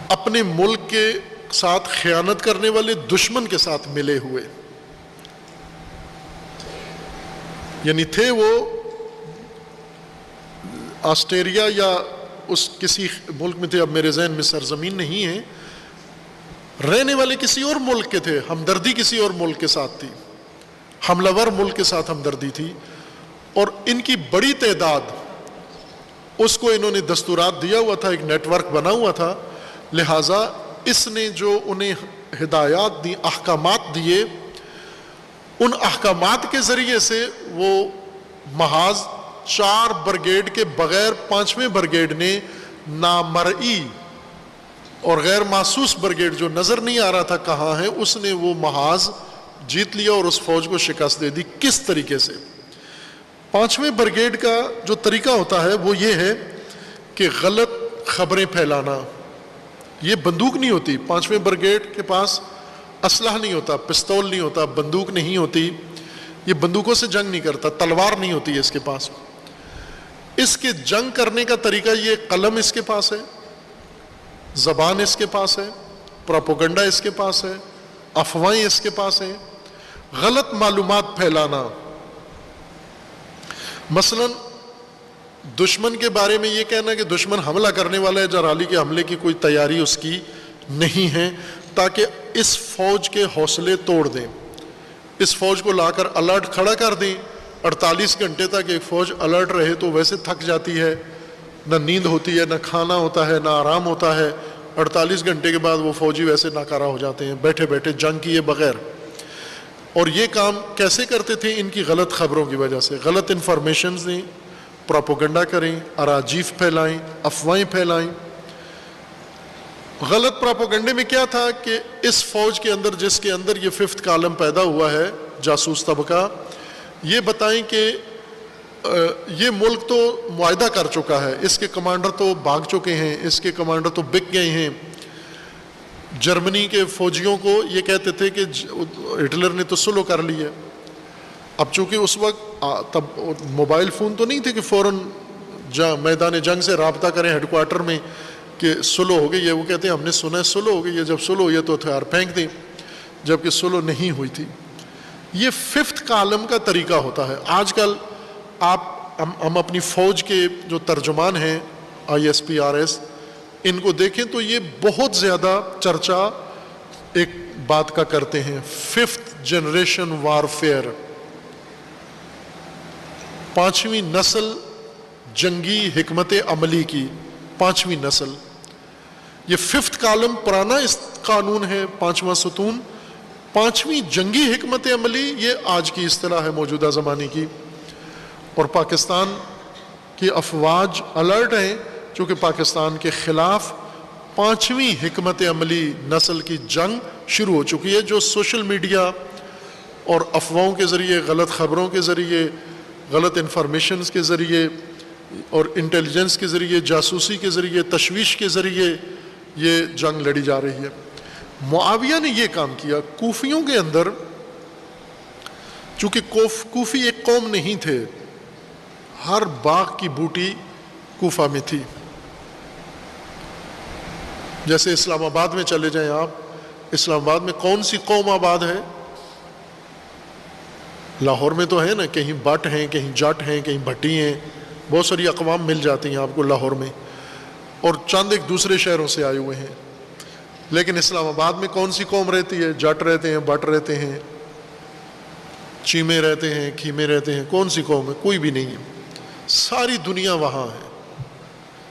Speaker 1: اپنے ملک کے ساتھ خیانت کرنے والے دشمن کے ساتھ ملے ہوئے، یعنی تھے وہ آسٹریلیا یا اس کسی ملک میں تھے، اب میرے ذہن میں سرزمین نہیں ہے، رہنے والے کسی اور ملک کے تھے، ہمدردی کسی اور ملک کے ساتھ تھی، حملہ ور ملک کے ساتھ ہمدردی تھی. اور ان کی بڑی تعداد، اس کو انہوں نے دستورات دیا ہوا تھا، ایک نیٹ ورک بنا ہوا تھا، لہٰذا اس نے جو انہیں ہدایات دی، احکامات دیے، ان احکامات کے ذریعے سے وہ محاذ 4 برگیڈ کے بغیر 5ویں برگیڈ نے نامرئی اور غیر محسوس برگیڈ جو نظر نہیں آ رہا تھا کہاں ہے، اس نے وہ محاذ جیت لیا اور اس فوج کو شکست دے دی. کس طریقے سے؟ 5ویں برگیڈ کا جو طریقہ ہوتا ہے وہ یہ ہے کہ غلط خبریں پھیلانا. یہ بندوق نہیں ہوتی، 5ویں برگیڈ کے پاس اسلحہ نہیں ہوتا، پستول نہیں ہوتا، بندوق نہیں ہوتی، یہ بندوقوں سے جنگ نہیں کرتا، تلوار نہیں ہوتی ہے اس کے پاس. اس کے جنگ کرنے کا طریقہ یہ، قلم اس کے پاس ہے، زبان اس کے پاس ہے، پروپیگنڈا اس کے پاس ہے، افواہیں اس کے پاس ہیں، غلط معلومات پھیلانا. مثلا دشمن کے بارے میں یہ کہنا کہ دشمن حملہ کرنے والا ہے، جرحالی کے حملے کی کوئی تیاری اس کی نہیں ہے، تاکہ اس فوج کے حوصلے توڑ دیں، اس فوج کو لا کر الرٹ کھڑا کر دیں. 48 گھنٹے تک ایک فوج الرٹ رہے تو ویسے تھک جاتی ہے، نہ نیند ہوتی ہے، نہ کھانا ہوتا ہے، نہ آرام ہوتا ہے. 48 گھنٹے کے بعد وہ فوجی ویسے ناکارہ ہو جاتے ہیں بیٹھے بیٹھے جنگ کیے بغیر. اور یہ کام کیسے کرتے تھے؟ ان کی غلط خبروں کی وجہ سے. غلط انفارمیشنز دیں، پروپیگنڈا کریں، اراجیف پھیلائیں، افواہیں پھیلائیں. غلط پروپیگنڈے میں کیا تھا کہ اس فوج کے اندر، جس کے اندر یہ 5th کالم پیدا ہوا ہے، جاسوس طبقہ، یہ بتائیں کہ یہ ملک تو معاہدہ کر چکا ہے، اس کے کمانڈر تو بھاگ چکے ہیں، اس کے کمانڈر تو بک گئے ہیں. جرمنی کے فوجیوں کو یہ کہتے تھے کہ ہٹلر نے تو سلو کر لی ہے. اب چونکہ اس وقت تب موبائل فون تو نہیں تھے کہ فوراً میدان جنگ سے رابطہ کریں ہیڈ کوارٹر میں کہ سلو ہو گئی ہے. وہ کہتے ہیں ہم نے سنا ہے سلو ہو گئی ہے، جب سلو ہوئی ہے تو ہتھیار پھینک دیں، جبکہ سلو نہیں ہوئی تھی. یہ 5th کالم کا طریقہ ہوتا ہے. آج کل ہم اپنی فوج کے جو ترجمان ہیں ISPRS، ان کو دیکھیں تو یہ بہت زیادہ چرچا ایک بات کا کرتے ہیں، 5th جنریشن وارفیئر، 5ویں نسل جنگی حکمت عملی کی 5ویں نسل. یہ 5th کالم پرانا اس قانون ہے، 5واں ستون. 5ویں جنگی حکمت عملی یہ آج کی اصطلاح ہے موجودہ زمانے کی. اور پاکستان کی افواج الرٹ ہیں چونکہ پاکستان کے خلاف 5ویں حکمت عملی نسل کی جنگ شروع ہو چکی ہے، جو سوشل میڈیا اور افواہوں کے ذریعے، غلط خبروں کے ذریعے، غلط انفارمیشنز کے ذریعے اور انٹیلیجنس کے ذریعے، جاسوسی کے ذریعے، تشویش کے ذریعے یہ جنگ لڑی جا رہی ہے. معاویہ نے یہ کام کیا. کوفیوں کے اندر، چونکہ کوفی ایک قوم نہیں تھے، ہر باغ کی بوٹی کوفہ میں تھی. جیسے اسلام آباد میں چلے جائیں آپ، اسلام آباد میں کون سی قوم آباد ہے؟ لاہور میں تو ہے نا، کہیں بٹ ہیں، کہیں جٹ ہیں، کہیں بھٹی ہیں، بہت ساری اقوام مل جاتی ہیں آپ کو لاہور میں، اور چند ایک دوسرے شہروں سے آئے ہوئے ہیں، لیکن اسلام آباد میں کون سی قوم رہتی ہے؟ جٹ رہتے ہیں، بٹ رہتے ہیں، چیمے رہتے ہیں، کھیمے رہتے ہیں، کون سی قوم ہے؟ کوئی بھی نہیں ہے، ساری دنیا وہاں ہے،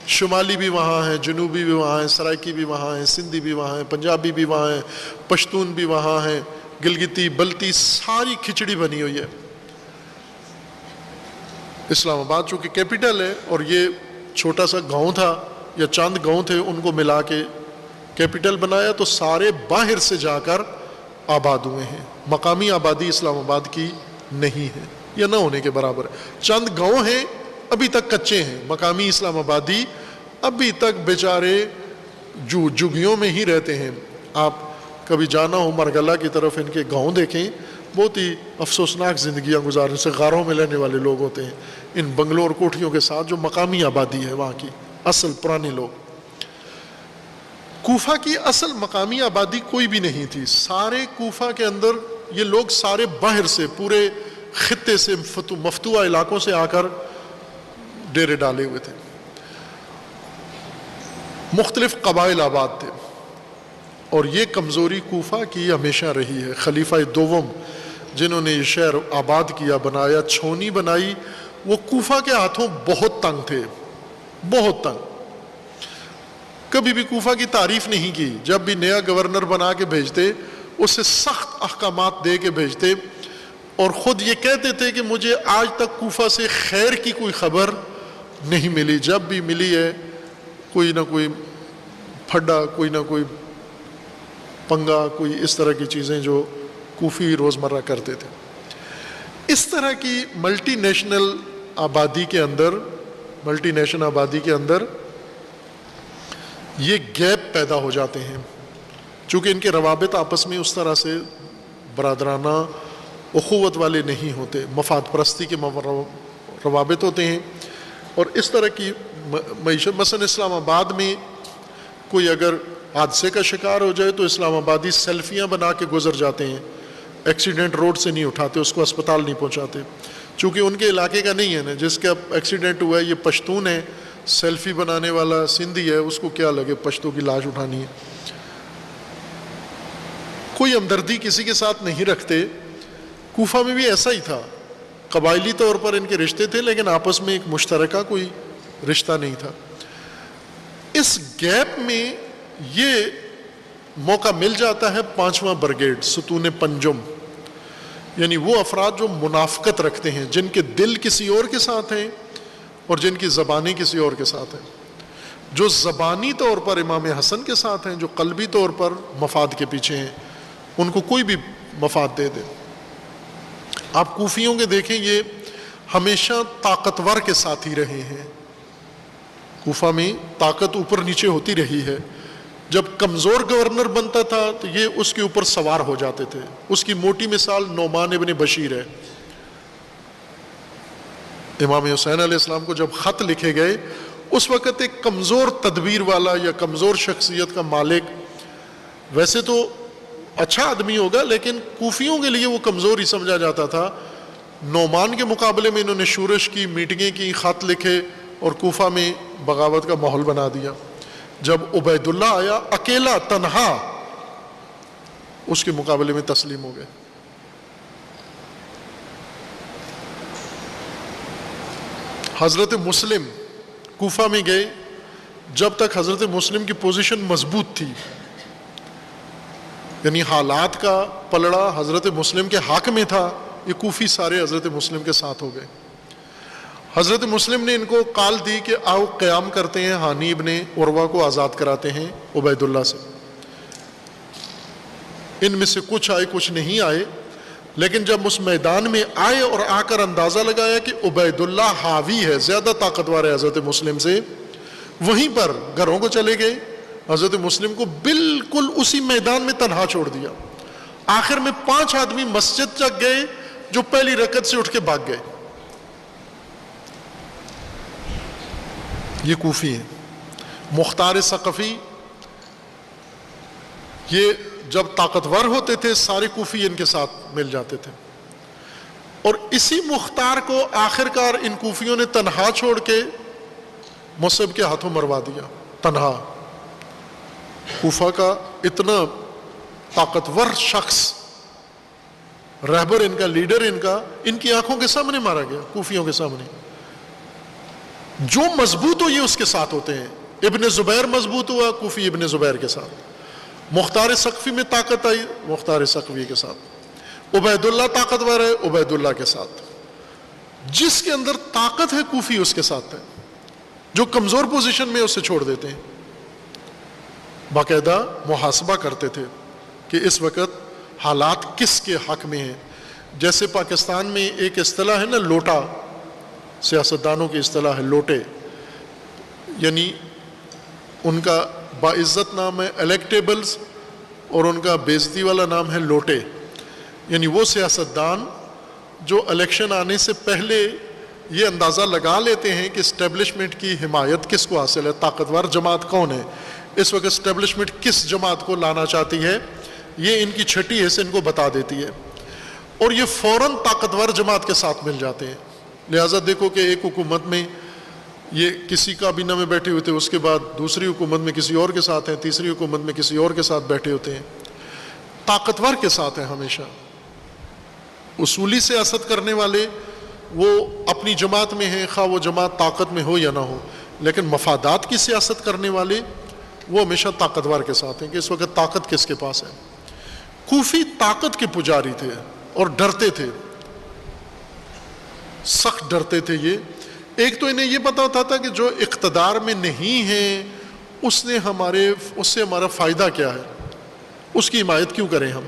Speaker 1: شمالی بھی وہاں ہیں، جنوبی بھی وہاں ہیں، سرائکی بھی وہاں ہیں، سندھی بھی وہاں ہیں، پنجابی بھی وہاں ہیں، پشتون بھی وہاں ہیں، گلگتی بلتی، ساری کھچڑی بنی ہوئی ہے۔ اسلام آباد چونکہ کیپٹل ہے، اور یہ چھوٹا سا گاؤں تھا یا چند گاؤں تھے، ان کو ملا کے کیپٹل بنایا، تو سارے باہر سے جا کر آباد ہوئے ہیں، مقامی آبادی اسلام آباد کی نہیں ہے، یا نہ ہونے کے برابر ہے۔ چند گاؤں ہیں ابھی تک کچے ہیں، مقامی اسلام آبادی ابھی تک بیچارے جھگیوں میں ہی رہتے ہیں۔ آپ کبھی جانا ہو مرگلہ کی طرف، ان کے گاؤں دیکھیں، بہت ہی افسوسناک زندگیاں گزارنے سے، غاروں میں رہنے والے لوگ ہوتے ہیں ان بنگلوں اور کوٹھیوں کے ساتھ، جو مقامی آبادی ہے وہاں کی اصل پرانے لوگ۔ کوفہ کی اصل مقامی آبادی کوئی بھی نہیں تھی، سارے کوفہ کے اندر یہ لوگ سارے باہر سے، پورے خطے سے، مفتوحہ علاقوں سے آ کر ڈیرے ڈالے ہوئے تھے، مختلف قبائل آباد تھے، اور یہ کمزوری کوفہ کی ہمیشہ رہی ہے۔ خلیفہ دوم جنہوں نے یہ شہر آباد کیا، بنایا، چھونی بنائی، وہ کوفہ کے ہاتھوں بہت تنگ تھے، بہت تنگ، کبھی بھی کوفہ کی تعریف نہیں کی۔ جب بھی نیا گورنر بنا کے بھیجتے، اسے سخت احکامات دے کے بھیجتے، اور خود یہ کہتے تھے کہ مجھے آج تک کوفہ سے خیر کی کوئی خبر نہیں ملی، جب بھی ملی ہے کوئی نہ کوئی پھڈا، کوئی نہ کوئی پنگا، کوئی اس طرح کی چیزیں جو کوفی روزمرہ کرتے تھے۔ اس طرح کی ملٹی نیشنل آبادی کے اندر یہ گیپ پیدا ہو جاتے ہیں، چونکہ ان کے روابط آپس میں اس طرح سے برادرانہ اخوت والے نہیں ہوتے، مفاد پرستی کے روابط ہوتے ہیں، اور اس طرح کی معیشت۔ مثلا اسلام آباد میں کوئی اگر حادثے کا شکار ہو جائے تو اسلام آبادی سیلفیاں بنا کے گزر جاتے ہیں، ایکسیڈنٹ روڈ سے نہیں اٹھاتے، اس کو اسپتال نہیں پہنچاتے، چونکہ ان کے علاقے کا نہیں ہے نا، جس کا ایکسیڈنٹ ہوا ہے یہ پشتون ہے، سیلفی بنانے والا سندھی ہے، اس کو کیا لگے پشتو کی لاش اٹھانی ہے۔ کوئی ہمدردی کسی کے ساتھ نہیں رکھتے۔ کوفہ میں بھی ایسا ہی تھا، قبائلی طور پر ان کے رشتے تھے، لیکن آپس میں ایک مشترکہ کوئی رشتہ نہیں تھا۔ اس گیپ میں یہ موقع مل جاتا ہے 5واں برگیڈ، ستون پنجم، یعنی وہ افراد جو منافقت رکھتے ہیں، جن کے دل کسی اور کے ساتھ ہیں اور جن کی زبانیں کسی اور کے ساتھ ہیں، جو زبانی طور پر امام حسن کے ساتھ ہیں، جو قلبی طور پر مفاد کے پیچھے ہیں، ان کو کوئی بھی مفاد دے دے۔ آپ کوفیوں کے دیکھیں، یہ ہمیشہ طاقتور کے ساتھ ہی رہے ہیں، کوفہ میں طاقت اوپر نیچے ہوتی رہی ہے۔ جب کمزور گورنر بنتا تھا تو یہ اس کے اوپر سوار ہو جاتے تھے۔ اس کی موٹی مثال نعمان ابن بشیر ہے۔ امام حسین علیہ السلام کو جب خط لکھے گئے، اس وقت ایک کمزور تدبیر والا یا کمزور شخصیت کا مالک، ویسے تو اچھا آدمی ہوگا لیکن کوفیوں کے لیے وہ کمزور ہی سمجھا جاتا تھا۔ نعمان کے مقابلے میں انہوں نے شورش کی، میٹنگیں کی، خط لکھے اور کوفہ میں بغاوت کا ماحول بنا دیا۔ جب عبید اللہ آیا اکیلا تنہا، اس کے مقابلے میں تسلیم ہو گئے۔ حضرت مسلم کوفہ میں گئے، جب تک حضرت مسلم کی پوزیشن مضبوط تھی، یعنی حالات کا پلڑا حضرت مسلم کے حق میں تھا، یہ کوفی سارے حضرت مسلم کے ساتھ ہو گئے۔ حضرت مسلم نے ان کو کال دی کہ آؤ قیام کرتے ہیں، ہانی ابن عروہ کو آزاد کراتے ہیں عبید اللہ سے۔ ان میں سے کچھ آئے کچھ نہیں آئے، لیکن جب اس میدان میں آئے اور آ کر اندازہ لگایا کہ عبید اللہ حاوی ہے، زیادہ طاقتور ہے حضرت مسلم سے، وہیں پر گھروں کو چلے گئے، حضرت مسلم کو بالکل اسی میدان میں تنہا چھوڑ دیا۔ آخر میں 5 آدمی مسجد تک گئے جو پہلی رکعت سے اٹھ کے بھاگ گئے۔ یہ کوفی ہیں۔ مختار ثقفی، یہ جب طاقتور ہوتے تھے سارے کوفی ان کے ساتھ مل جاتے تھے، اور اسی مختار کو آخر کار ان کوفیوں نے تنہا چھوڑ کے مصعب کے ہاتھوں مروا دیا، تنہا۔ کوفہ کا اتنا طاقتور شخص، رہبر ان کا، لیڈر ان کا، ان کی آنکھوں کے سامنے مارا گیا، کوفیوں کے سامنے۔ جو مضبوط ہو یہ اس کے ساتھ ہوتے ہیں۔ ابن زبیر مضبوط ہوا، کوفی ابن زبیر کے ساتھ۔ مختار ثقفی میں طاقت آئی، مختار ثقفی کے ساتھ۔ عبید اللہ طاقتور ہے، عبید اللہ کے ساتھ۔ جس کے اندر طاقت ہے کوفی اس کے ساتھ ہے، جو کمزور پوزیشن میں اسے چھوڑ دیتے ہیں۔ باقاعدہ محاسبہ کرتے تھے کہ اس وقت حالات کس کے حق میں ہیں۔ جیسے پاکستان میں ایک اصطلاح ہے نا، لوٹا، سیاستدانوں کی اصطلاح ہے لوٹے، یعنی ان کا باعزت نام ہے الیکٹیبلز اور ان کا بےعزتی والا نام ہے لوٹے، یعنی وہ سیاستدان جو الیکشن آنے سے پہلے یہ اندازہ لگا لیتے ہیں کہ اسٹیبلشمنٹ کی حمایت کس کو حاصل ہے، طاقتور جماعت کون ہے، اس وقت اسٹیبلشمنٹ کس جماعت کو لانا چاہتی ہے، یہ ان کی چھٹی حصے ان کو بتا دیتی ہے، اور یہ فوراً طاقتور جماعت کے ساتھ مل جاتے ہیں۔ لہٰذا دیکھو کہ ایک حکومت میں یہ کسی کابینہ میں بیٹھے ہوتے ہیں، اس کے بعد دوسری حکومت میں کسی اور کے ساتھ ہیں، تیسری حکومت میں کسی اور کے ساتھ بیٹھے ہوتے ہیں، طاقتور کے ساتھ ہیں ہمیشہ۔ اصولی سیاست کرنے والے وہ اپنی جماعت میں ہیں، خواہ وہ جماعت طاقت میں ہو یا نہ ہو، لیکن مفادات کی سیاست کرنے والے وہ ہمیشہ طاقتور کے ساتھ ہیں کہ اس وقت طاقت کس کے پاس ہے۔ کوفی طاقت کے پجاری تھے اور ڈرتے تھے، سخت ڈرتے تھے یہ۔ ایک تو انہیں یہ پتا ہوتا تھا کہ جو اقتدار میں نہیں ہے اس سے ہمارا فائدہ کیا ہے، اس کی حمایت کیوں کریں ہم۔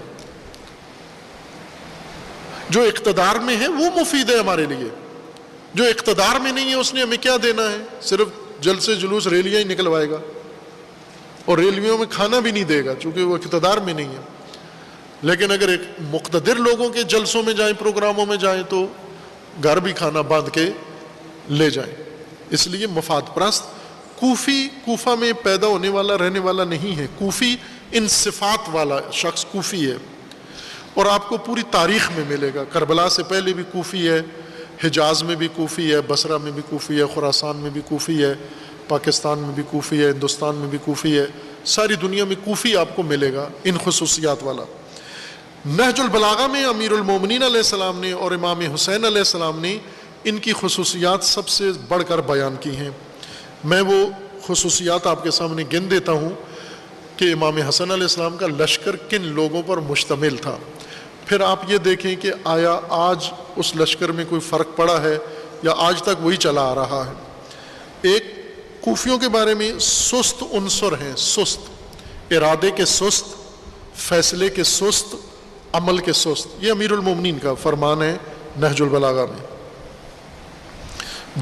Speaker 1: جو اقتدار میں ہے وہ مفید ہے ہمارے لیے، جو اقتدار میں نہیں ہے اس نے ہمیں کیا دینا ہے، صرف جلسے جلوس ریلیاں ہی نکلوائے گا، اور ریلیوں میں کھانا بھی نہیں دے گا چونکہ وہ اقتدار میں نہیں ہے۔ لیکن اگر ایک مقتدر لوگوں کے جلسوں میں جائیں، پروگراموں میں جائیں، تو گھر بھی کھانا باندھ کے لے جائیں۔ اس لیے مفاد پرست کوفی کوفہ میں پیدا ہونے والا رہنے والا نہیں ہے، کوفی ان صفات والا شخص کوفی ہے، اور آپ کو پوری تاریخ میں ملے گا۔ کربلا سے پہلے بھی کوفی ہے، حجاز میں بھی کوفی ہے، بصرہ میں بھی کوفی ہے، خراسان میں بھی کوفی ہے، پاکستان میں بھی کوفی ہے، ہندوستان میں بھی کوفی ہے، ساری دنیا میں کوفی آپ کو ملے گا ان خصوصیات والا۔ نہج البلاغہ میں امیر المومنین علیہ السلام نے اور امام حسین علیہ السلام نے ان کی خصوصیات سب سے بڑھ کر بیان کی ہیں۔ میں وہ خصوصیات آپ کے سامنے گن دیتا ہوں کہ امام حسن علیہ السلام کا لشکر کن لوگوں پر مشتمل تھا، پھر آپ یہ دیکھیں کہ آیا آج اس لشکر میں کوئی فرق پڑا ہے یا آج تک وہی چلا آ رہا ہے۔ ایک کوفیوں کے بارے میں سست عنصر ہیں، سست، ارادے کے سست، فیصلے کے سست، عمل کے سست۔ یہ امیر المومنین کا فرمان ہے نہج البلاغہ میں۔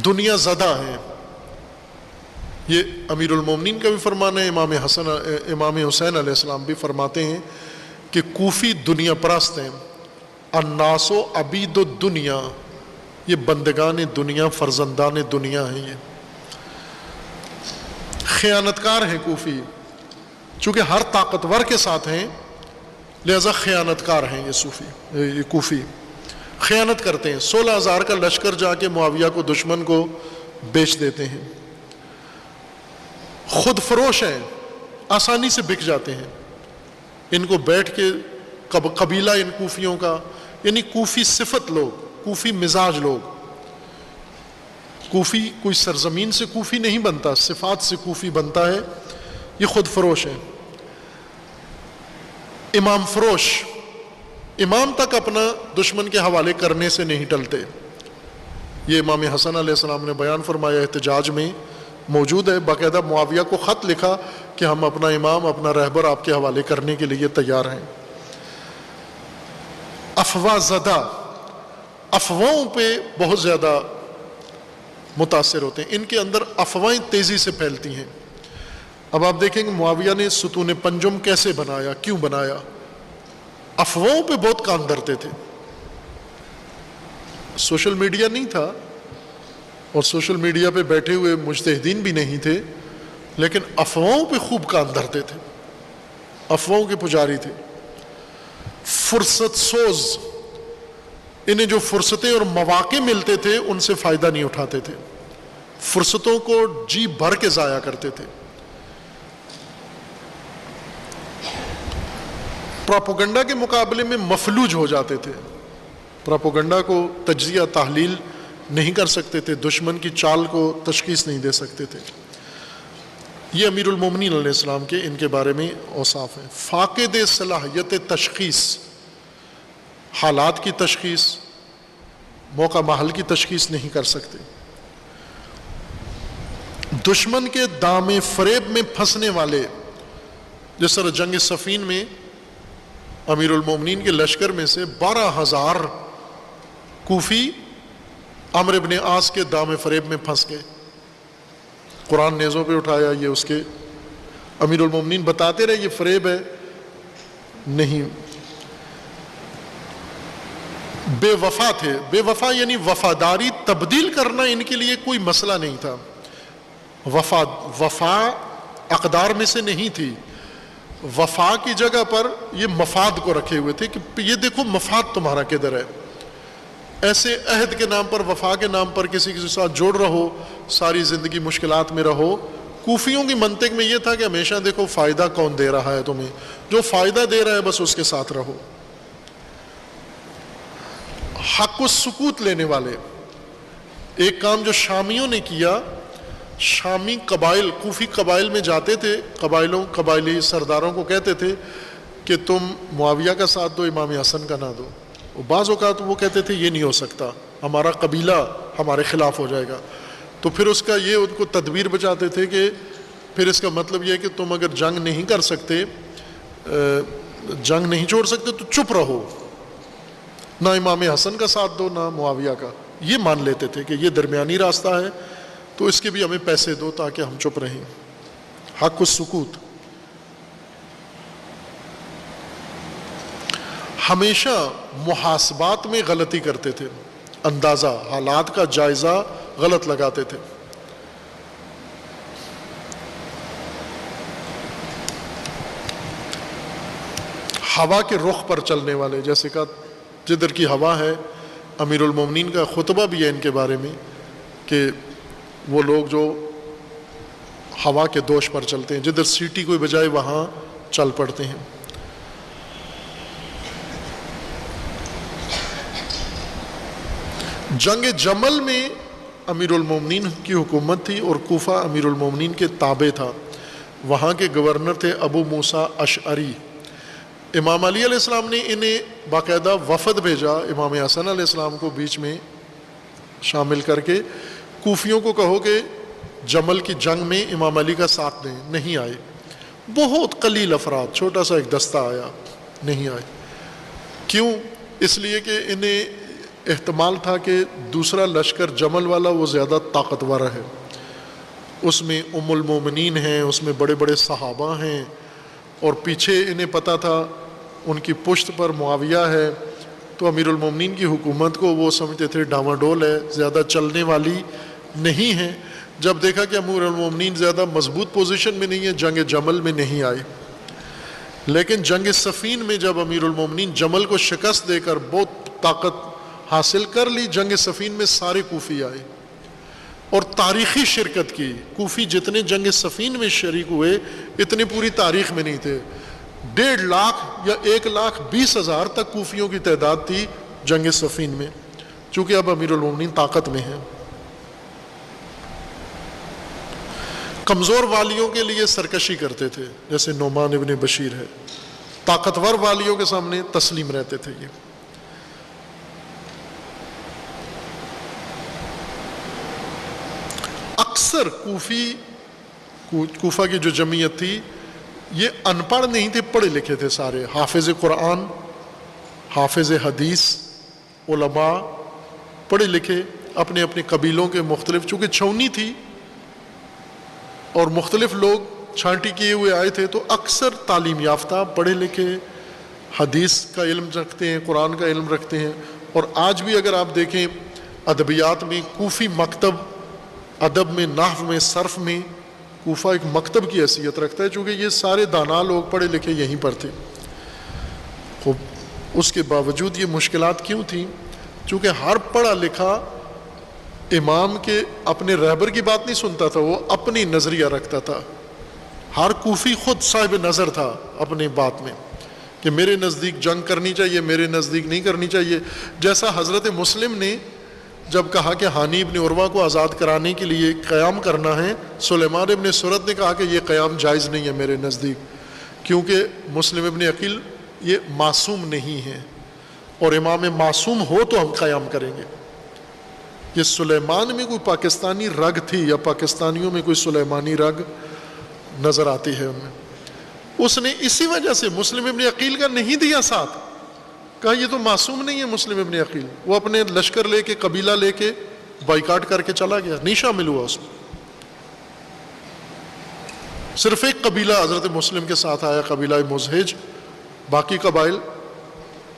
Speaker 1: دنیا زدہ ہے، یہ امیر المومنین کا بھی فرمان ہے۔ امام حسین علیہ السلام بھی فرماتے ہیں کہ کوفی دنیا پرست ہیں، الناس عبید الدنیا، یہ بندگان دنیا، فرزندان دنیا ہیں۔ یہ خیانتکار ہیں کوفی، چونکہ ہر طاقتور کے ساتھ ہیں لہذا خیانتکار ہیں یہ کوفی، خیانت کرتے ہیں۔ 16,000 کا لشکر جا کے معاویہ کو، دشمن کو بیچ دیتے ہیں۔ خود فروش ہیں، آسانی سے بک جاتے ہیں۔ ان کو بیٹھ کے قبیلہ ان کوفیوں کا، یعنی کوفی صفت لوگ، کوفی مزاج لوگ، کوفی کوئی سرزمین سے کوفی نہیں بنتا، صفات سے کوفی بنتا ہے، یہ خود فروش ہیں۔ امام فروش، امام تک اپنا دشمن کے حوالے کرنے سے نہیں ٹلتے۔ یہ امام حسن علیہ السلام نے بیان فرمایا، احتجاج میں موجود ہے، باقاعدہ معاویہ کو خط لکھا کہ ہم اپنا امام، اپنا رہبر آپ کے حوالے کرنے کے لیے تیار ہیں۔ افواہ زدہ، افواہوں پہ بہت زیادہ متاثر ہوتے ہیں، ان کے اندر افواہیں تیزی سے پھیلتی ہیں۔ اب آپ دیکھیں کہ معاویہ نے ستون پنجم کیسے بنایا، کیوں بنایا؟ افواہوں پہ بہت کان دھرتے تھے۔ سوشل میڈیا نہیں تھا اور سوشل میڈیا پہ بیٹھے ہوئے مجتہدین بھی نہیں تھے، لیکن افواہوں پہ خوب کان دھرتے تھے، افواہوں کے پجاری تھے۔ فرصت سوز، انہیں جو فرصتیں اور مواقع ملتے تھے ان سے فائدہ نہیں اٹھاتے تھے، فرصتوں کو جی بھر کے ضائع کرتے تھے، پراپوگنڈا کے مقابلے میں مفلوج ہو جاتے تھے، پراپوگنڈا کو تجزیہ تحلیل نہیں کر سکتے تھے، دشمن کی چال کو تشخیص نہیں دے سکتے تھے۔ یہ امیر المومنین علیہ السلام کے ان کے بارے میں اوصاف ہیں۔ فاقد صلاحیت تشخیص، حالات کی تشخیص، موقع محل کی تشخیص نہیں کر سکتے، دشمن کے دام فریب میں پھنسنے والے، جس طرح جنگ صفین میں امیر المومنین کے لشکر میں سے 12,000 کوفی عمرو بن عاص کے دام فریب میں پھنس گئے، قرآن نیزوں پہ اٹھایا، یہ اس کے امیر المومنین بتاتے رہے یہ فریب ہے، نہیں، بے وفا تھے۔ بے وفا یعنی وفاداری تبدیل کرنا ان کے لیے کوئی مسئلہ نہیں تھا، وفا اقدار میں سے نہیں تھی، وفا کی جگہ پر یہ مفاد کو رکھے ہوئے تھے کہ یہ دیکھو مفاد تمہارا کدھر ہے، ایسے عہد کے نام پر، وفا کے نام پر کسی کے ساتھ جوڑ رہو، ساری زندگی مشکلات میں رہو۔ کوفیوں کی منطق میں یہ تھا کہ ہمیشہ دیکھو فائدہ کون دے رہا ہے تمہیں، جو فائدہ دے رہا ہے بس اس کے ساتھ رہو۔ حق و سکوت لینے والے، ایک کام جو شامیوں نے کیا، شامی قبائل، کوفی قبائل میں جاتے تھے، قبائلی سرداروں کو کہتے تھے کہ تم معاویہ کا ساتھ دو، امام حسن کا نہ دو، بعض اوقات وہ کہتے تھے یہ نہیں ہو سکتا، ہمارا قبیلہ ہمارے خلاف ہو جائے گا، تو پھر اس کا یہ ان کو تدبیر بچاتے تھے کہ پھر اس کا مطلب یہ ہے کہ تم اگر جنگ نہیں کر سکتے، جنگ نہیں چھوڑ سکتے تو چپ رہو، نہ امام حسن کا ساتھ دو نہ معاویہ کا، یہ مان لیتے تھے کہ یہ درمیانی راستہ ہے تو اس کے بھی ہمیں پیسے دو تاکہ ہم چپ رہیں۔ حق السکوت۔ ہمیشہ محاسبات میں غلطی کرتے تھے، اندازہ، حالات کا جائزہ غلط لگاتے تھے۔ ہوا کے رخ پر چلنے والے، جیسے کہ جدھر کی ہوا ہے، امیر المومنین کا خطبہ بھی ہے ان کے بارے میں کہ وہ لوگ جو ہوا کے دوش پر چلتے ہیں، جدھر سیٹی کوئی بجائے وہاں چل پڑتے ہیں۔ جنگ جمل میں امیر المومنین کی حکومت تھی اور کوفہ امیر المومنین کے تابع تھا، وہاں کے گورنر تھے ابو موسیٰ اشعری۔ امام علی علیہ السلام نے انہیں باقاعدہ وفد بھیجا، امام حسن علیہ السلام کو بیچ میں شامل کر کے، کوفیوں کو کہو کہ جمل کی جنگ میں امام علی کا ساتھ دیں، نہیں آئے، بہت قلیل افراد، چھوٹا سا ایک دستہ آیا، نہیں آئے۔ کیوں؟ اس لیے کہ انہیں احتمال تھا کہ دوسرا لشکر جمل والا وہ زیادہ طاقتور ہے، اس میں ام المومنین ہیں، اس میں بڑے بڑے صحابہ ہیں، اور پیچھے انہیں پتہ تھا ان کی پشت پر معاویہ ہے، تو امیر المومنین کی حکومت کو وہ سمجھتے تھے ڈاواڈول ہے، زیادہ چلنے والی نہیں ہے۔ جب دیکھا کہ امیر المومنین زیادہ مضبوط پوزیشن میں نہیں ہے، جنگ جمل میں نہیں آئے۔ لیکن جنگ صفین میں جب امیر المومنین جمل کو شکست دے کر بہت طاقت حاصل کر لی، جنگ صفین میں سارے کوفی آئے اور تاریخی شرکت کی۔ کوفی جتنے جنگ صفین میں شریک ہوئے اتنے پوری تاریخ میں نہیں تھے، 1.5 لاکھ یا 1,20,000 تک کوفیوں کی تعداد تھی جنگ صفین میں، چونکہ اب امیر المومنین طاقت میں ہیں۔ کمزور والیوں کے لیے سرکشی کرتے تھے، جیسے نعمان ابن بشیر ہے، طاقتور والیوں کے سامنے تسلیم رہتے تھے۔ یہ اکثر کوفہ کی جو جمعیت تھی یہ ان پڑھ نہیں تھے، پڑھے لکھے تھے سارے، حافظ قرآن، حافظ حدیث، علماء، پڑھے لکھے، اپنے اپنے قبیلوں کے مختلف، چونکہ چھونی تھی اور مختلف لوگ چھانٹی کیے ہوئے آئے تھے، تو اکثر تعلیم یافتہ، پڑھے لکھے، حدیث کا علم رکھتے ہیں، قرآن کا علم رکھتے ہیں۔ اور آج بھی اگر آپ دیکھیں ادبیات میں کوفی مکتب، ادب میں، نحو میں، صرف میں، کوفہ ایک مکتب کی حیثیت رکھتا ہے، چونکہ یہ سارے دانا لوگ پڑھے لکھے یہیں پر تھے۔ اس کے باوجود یہ مشکلات کیوں تھیں؟ چونکہ ہر پڑھا لکھا امام کے اپنے رہبر کی بات نہیں سنتا تھا، وہ اپنی نظریہ رکھتا تھا. ہر کوفی خود صاحب نظر تھا اپنی بات میں کہ میرے نزدیک جنگ کرنی چاہیے، میرے نزدیک نہیں کرنی چاہیے. جیسا حضرت مسلم نے جب کہا کہ ہانی ابن عروہ کو آزاد کرانے کے لیے قیام کرنا ہے، سلیمان ابن سرد نے کہا کہ یہ قیام جائز نہیں ہے میرے نزدیک، کیونکہ مسلم ابن عقیل یہ معصوم نہیں ہے، اور امام معصوم ہو تو ہم قیام کریں گے. یہ سلیمان میں کوئی پاکستانی رگ تھی، یا پاکستانیوں میں کوئی سلیمانی رگ نظر آتی ہے ان میں. اس نے اسی وجہ سے مسلم ابن عقیل کا نہیں دیا ساتھ، کہا یہ تو معصوم نہیں ہے مسلم ابن عقیل. وہ اپنے لشکر لے کے، قبیلہ لے کے بائیکاٹ کر کے چلا گیا، نہیں شامل ہوا اس میں. صرف ایک قبیلہ حضرت مسلم کے ساتھ آیا، قبیلہ مزہج، باقی قبائل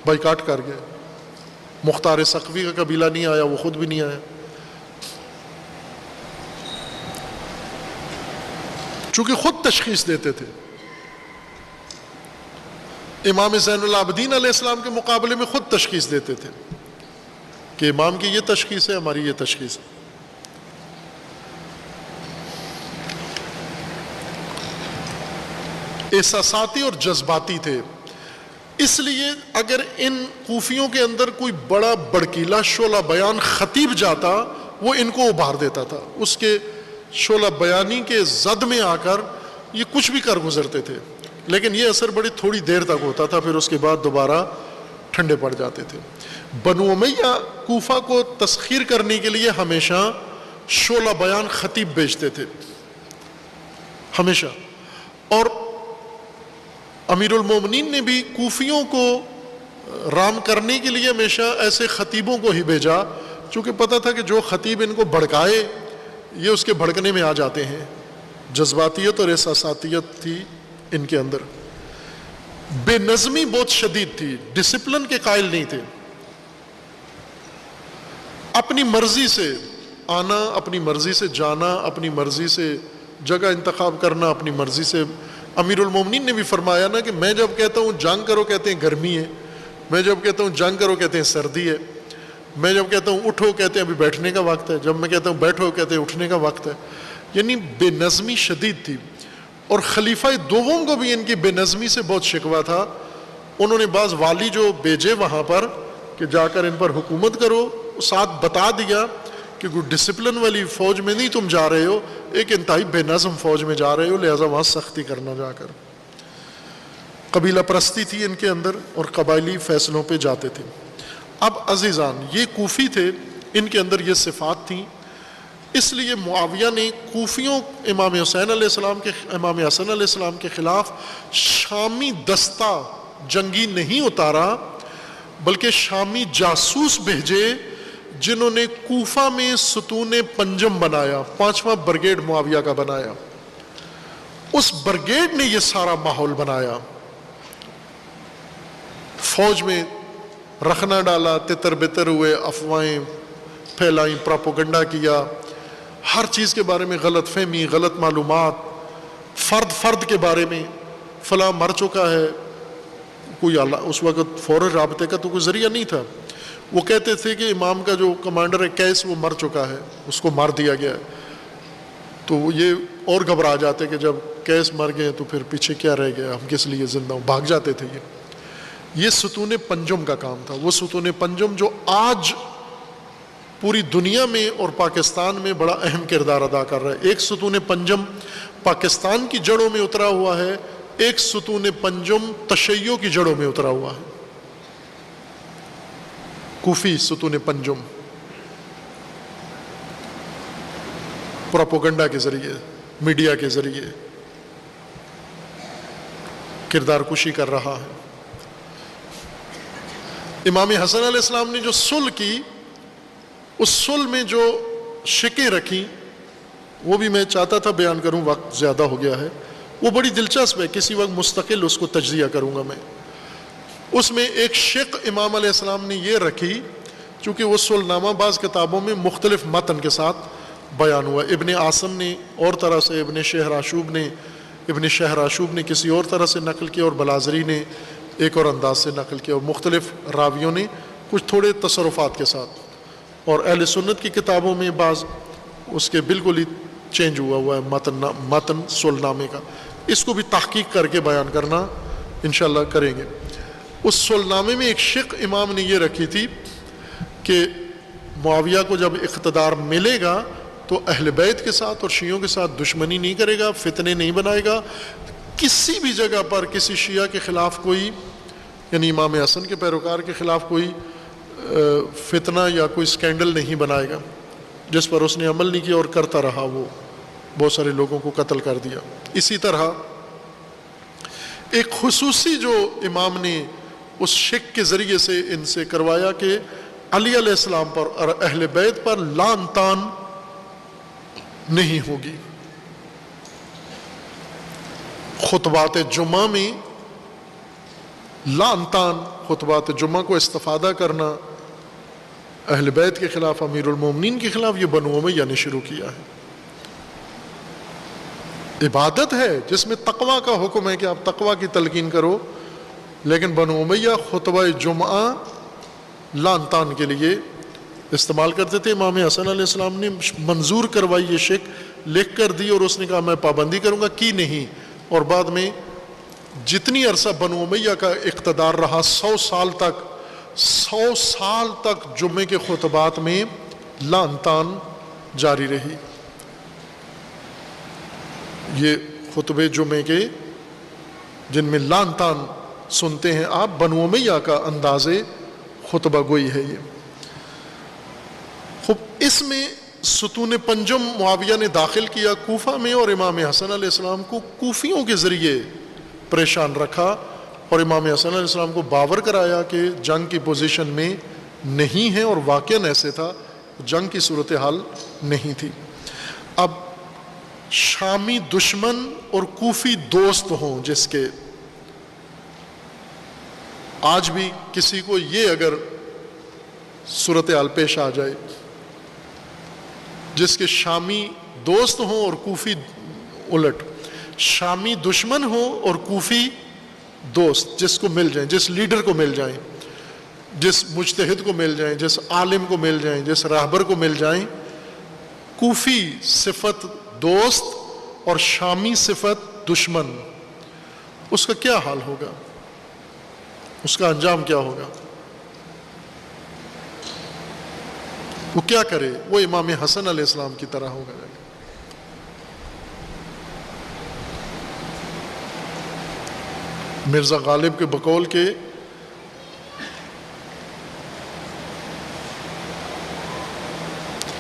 Speaker 1: بائیکاٹ کر گئے. مختار ثقفی کا قبیلہ نہیں آیا، وہ خود بھی نہیں آیا. چونکہ خود تشخیص دیتے تھے. امام زین العابدین علیہ السلام کے مقابلے میں خود تشخیص دیتے تھے کہ امام کی یہ تشخیص ہے، ہماری یہ تشخیص ہے. احساساتی اور جذباتی تھے، اس لیے اگر ان کوفیوں کے اندر کوئی بڑا بڑکیلا شعلہ بیان خطیب جاتا، وہ ان کو ابھار دیتا تھا. اس کے شعلہ بیانی کے زد میں آ کر یہ کچھ بھی کر گزرتے تھے، لیکن یہ اثر بڑی تھوڑی دیر تک ہوتا تھا، پھر اس کے بعد دوبارہ ٹھنڈے پڑ جاتے تھے. بنو امیہ کوفہ کو تسخیر کرنے کے لیے ہمیشہ شعلہ بیان خطیب بھیجتے تھے، ہمیشہ. اور امیر المومنین نے بھی کوفیوں کو رام کرنے کے لیے ہمیشہ ایسے خطیبوں کو ہی بھیجا، چونکہ پتہ تھا کہ جو خطیب ان کو بھڑکائے یہ اس کے بھڑکنے میں آ جاتے ہیں. جذباتیت اور احساساتیت تھی ان کے اندر. بے نظمی بہت شدید تھی، ڈسپلن کے قائل نہیں تھے. اپنی مرضی سے آنا، اپنی مرضی سے جانا، اپنی مرضی سے جگہ انتخاب کرنا، اپنی مرضی سے. امیر المومنین نے بھی فرمایا نا کہ میں جب کہتا ہوں جنگ کرو کہتے ہیں گرمی ہے، میں جب کہتا ہوں جنگ کرو کہتے ہیں سردی ہے، میں جب کہتا ہوں اٹھو کہتے ہیں ابھی بیٹھنے کا وقت ہے، جب میں کہتا ہوں بیٹھو کہتے ہیں اٹھنے کا وقت ہے. یعنی بے نظمی شدید تھی. اور خلیفہ دوم کو بھی ان کی بے نظمی سے بہت شکوہ تھا. انہوں نے بعض والی جو بھیجے وہاں پر کہ جا کر ان پر حکومت کرو، ساتھ بتا دیا کہ کوئی ڈسپلن والی فوج میں نہیں تم جا رہے ہو، ایک انتہائی بے نظم فوج میں جا رہے ہو، لہٰذا وہاں سختی کرنا جا کر. قبیلہ پرستی تھی ان کے اندر اور قبائلی فیصلوں پہ جاتے تھے. اب عزیزان یہ کوفی تھے، ان کے اندر یہ صفات تھیں. اس لیے معاویہ نے کوفیوں امام حسین علیہ السلام کے، امام حسن علیہ السلام کے خلاف شامی دستہ جنگی نہیں اتارا، بلکہ شامی جاسوس بھیجے جنہوں نے کوفہ میں ستون پنجم بنایا. 5واں برگیڈ معاویہ کا بنایا. اس برگیڈ نے یہ سارا ماحول بنایا، فوج میں رخنا ڈالا، تتر بتر ہوئے، افواہیں پھیلائیں، پراپوگنڈا کیا، ہر چیز کے بارے میں غلط فہمی، غلط معلومات، فرد کے بارے میں فلاں مر چکا ہے. کوئی اس وقت فوری رابطے کا تو کوئی ذریعہ نہیں تھا. وہ کہتے تھے کہ امام کا جو کمانڈر ہے قیس وہ مر چکا ہے، اس کو مار دیا گیا ہے. تو یہ اور گھبرا جاتے کہ جب قیس مر گئے تو پھر پیچھے کیا رہ گیا، ہم کس لیے زندہ ہوں، بھاگ جاتے تھے. یہ ستون پنجم کا کام تھا. وہ ستون پنجم جو آج پوری دنیا میں اور پاکستان میں بڑا اہم کردار ادا کر رہا ہے. ایک ستون پنجم پاکستان کی جڑوں میں اترا ہوا ہے، ایک ستون پنجم تشیع کی جڑوں میں اترا ہوا ہے. کوفی ستون پنجم پروپیگنڈا کے ذریعے، میڈیا کے ذریعے کردار کشی کر رہا ہے. امام حسن علیہ السلام نے جو صلح کی، اس صلح میں جو شکیں رکھی وہ بھی میں چاہتا تھا بیان کروں، وقت زیادہ ہو گیا ہے. وہ بڑی دلچسپ ہے، کسی وقت مستقل اس کو تجزیہ کروں گا میں. اس میں ایک شق امام علیہ السلام نے یہ رکھی، چونکہ وہ صلح نامہ بعض کتابوں میں مختلف متن کے ساتھ بیان ہوا. ابن عاصم نے اور طرح سے، ابن شہراشوب نے کسی اور طرح سے نقل کیا، اور بلازری نے ایک اور انداز سے نقل کیا، اور مختلف راویوں نے کچھ تھوڑے تصرفات کے ساتھ، اور اہل سنت کی کتابوں میں بعض اس کے بالکل ہی چینج ہوا ہے متن صلح نامے کا، اس کو بھی تحقیق کر کے بیان کرنا انشاءاللہ کریں گے۔ اس صلح نامے میں ایک شق امام نے یہ رکھی تھی کہ معاویہ کو جب اقتدار ملے گا تو اہل بیت کے ساتھ اور شیعوں کے ساتھ دشمنی نہیں کرے گا، فتنے نہیں بنائے گا، کسی بھی جگہ پر کسی شیعہ کے خلاف کوئی، یعنی امام حسن کے پیروکار کے خلاف کوئی فتنہ یا کوئی سکینڈل نہیں بنائے گا، جس پر اس نے عمل نہیں کیا اور کرتا رہا، وہ بہت سارے لوگوں کو قتل کر دیا۔ اسی طرح ایک خصوصی جو امام نے اس شک کے ذریعے سے ان سے کروایا کہ علی علیہ السلام پر اور اہل بیت پر لعن طعن نہیں ہوگی۔ خطبات جمعہ میں لعن طعن، خطبات جمعہ کو استفادہ کرنا اہل بیت کے خلاف، امیر المومنین کے خلاف، یہ بنو امیہ نے شروع کیا ہے۔ عبادت ہے جس میں تقوی کا حکم ہے کہ آپ تقوی کی تلقین کرو، لیکن بنو امیہ خطبہ جمعہ لعن طعن کے لیے استعمال کرتے تھے۔ امام حسن علیہ السلام نے منظور کروائی یہ شک، لکھ کر دی، اور اس نے کہا میں پابندی کروں گا، کی نہیں، اور بعد میں جتنی عرصہ بنو امیہ کا اقتدار رہا، 100 سال تک جمعے کے خطبات میں لعن طعن جاری رہی۔ یہ خطبے جمعے کے جن میں لعن طعن سنتے ہیں آپ، بنو امیہ کا انداز خطبہ گوئی ہے یہ۔ خوب، اس میں ستون پنجم معاویہ نے داخل کیا کوفہ میں، اور امام حسن علیہ السلام کو کوفیوں کے ذریعے پریشان رکھا، اور امام حسن علیہ السلام کو باور کرایا کہ جنگ کی پوزیشن میں نہیں ہے، اور واقعاً ایسے تھا، جنگ کی صورتحال نہیں تھی۔ اب شامی دشمن اور کوفی دوست ہوں، جس کے آج بھی کسی کو یہ اگر صورتحال پیش آ جائے، جس کے شامی دوست ہوں اور کوفی الٹ، شامی دشمن ہوں اور کوفی دوست، جس کو مل جائیں، جس لیڈر کو مل جائیں، جس مجتہد کو مل جائیں، جس عالم کو مل جائیں، جس راہبر کو مل جائیں، کوفی صفت دوست اور شامی صفت دشمن، اس کا کیا حال ہوگا، اس کا انجام کیا ہوگا؟ وہ کیا کرے؟ وہ امام حسن علیہ السلام کی طرح ہوگا۔ مرزا غالب کے بقول کے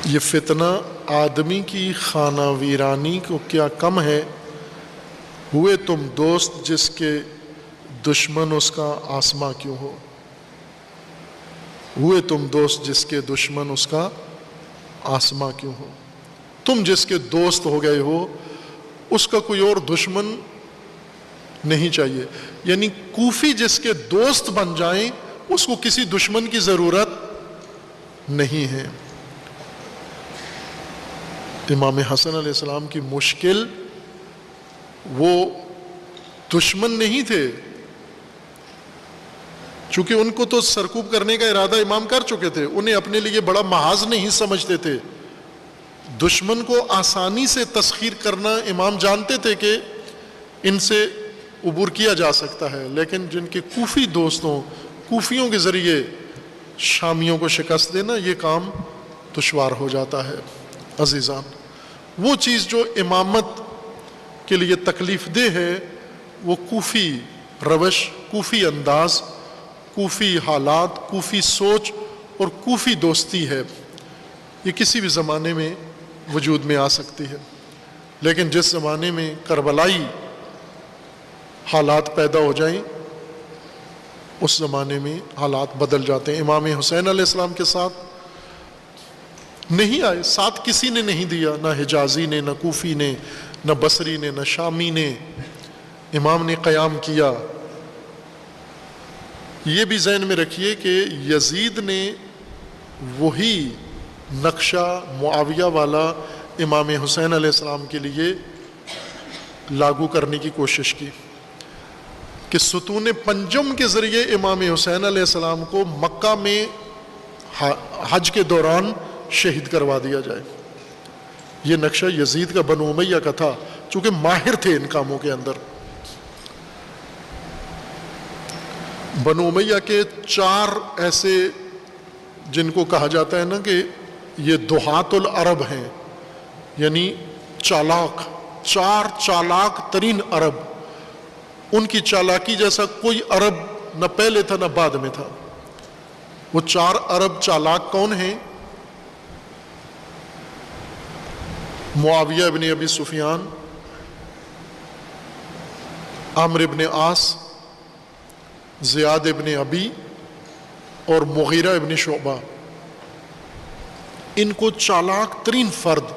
Speaker 1: یہ فتنہ آدمی کی خانہ ویرانی کو کیا کم ہے، ہوئے تم دوست جس کے دشمن اس کا آسماں کیوں ہو، ہوئے تم دوست جس کے دشمن اس کا آسماں کیوں ہو۔ تم جس کے دوست ہو گئے ہو، اس کا کوئی اور دشمن نہیں چاہیے، یعنی کوفی جس کے دوست بن جائیں، اس کو کسی دشمن کی ضرورت نہیں ہے۔ امام حسن علیہ السلام کی مشکل، وہ دشمن نہیں تھے، چونکہ ان کو تو سرکوب کرنے کا ارادہ امام کر چکے تھے، انہیں اپنے لیے بڑا محاذ نہیں سمجھتے تھے۔ دشمن کو آسانی سے تسخیر کرنا امام جانتے تھے کہ ان سے عبور کیا جا سکتا ہے، لیکن جن کے کوفی دوستوں، کوفیوں کے ذریعے شامیوں کو شکست دینا، یہ کام دشوار ہو جاتا ہے۔ عزیزان، وہ چیز جو امامت کے لیے تکلیف دہ ہے، وہ کوفی روش، کوفی انداز، کوفی حالات، کوفی سوچ اور کوفی دوستی ہے۔ یہ کسی بھی زمانے میں وجود میں آ سکتی ہے، لیکن جس زمانے میں کربلائی حالات پیدا ہو جائیں، اس زمانے میں حالات بدل جاتے ہیں۔ امام حسین علیہ السلام کے ساتھ نہیں آئے، ساتھ کسی نے نہیں دیا، نہ حجازی نے، نہ کوفی نے، نہ بصری نے، نہ شامی نے۔ امام نے قیام کیا۔ یہ بھی ذہن میں رکھیے کہ یزید نے وہی نقشہ معاویہ والا امام حسین علیہ السلام کے لیے لاگو کرنے کی کوشش کی۔ کہ ستون پنجم کے ذریعے امام حسین علیہ السلام کو مکہ میں حج کے دوران شہید کروا دیا جائے۔ یہ نقشہ یزید کا بنو امیہ کا تھا، چونکہ ماہر تھے ان کاموں کے اندر۔ بنو امیہ کے 4 ایسے جن کو کہا جاتا ہے نا کہ یہ دہات العرب ہیں، یعنی چالاک، 4 چالاک ترین عرب، ان کی چالاکی جیسا کوئی عرب نہ پہلے تھا نہ بعد میں تھا۔ وہ 4 عرب چالاک کون ہیں؟ معاویہ ابن ابی سفیان، عمرو ابن عاص، زیاد ابن ابی اور مغیرہ ابن شعبہ۔ ان کو چالاک ترین فرد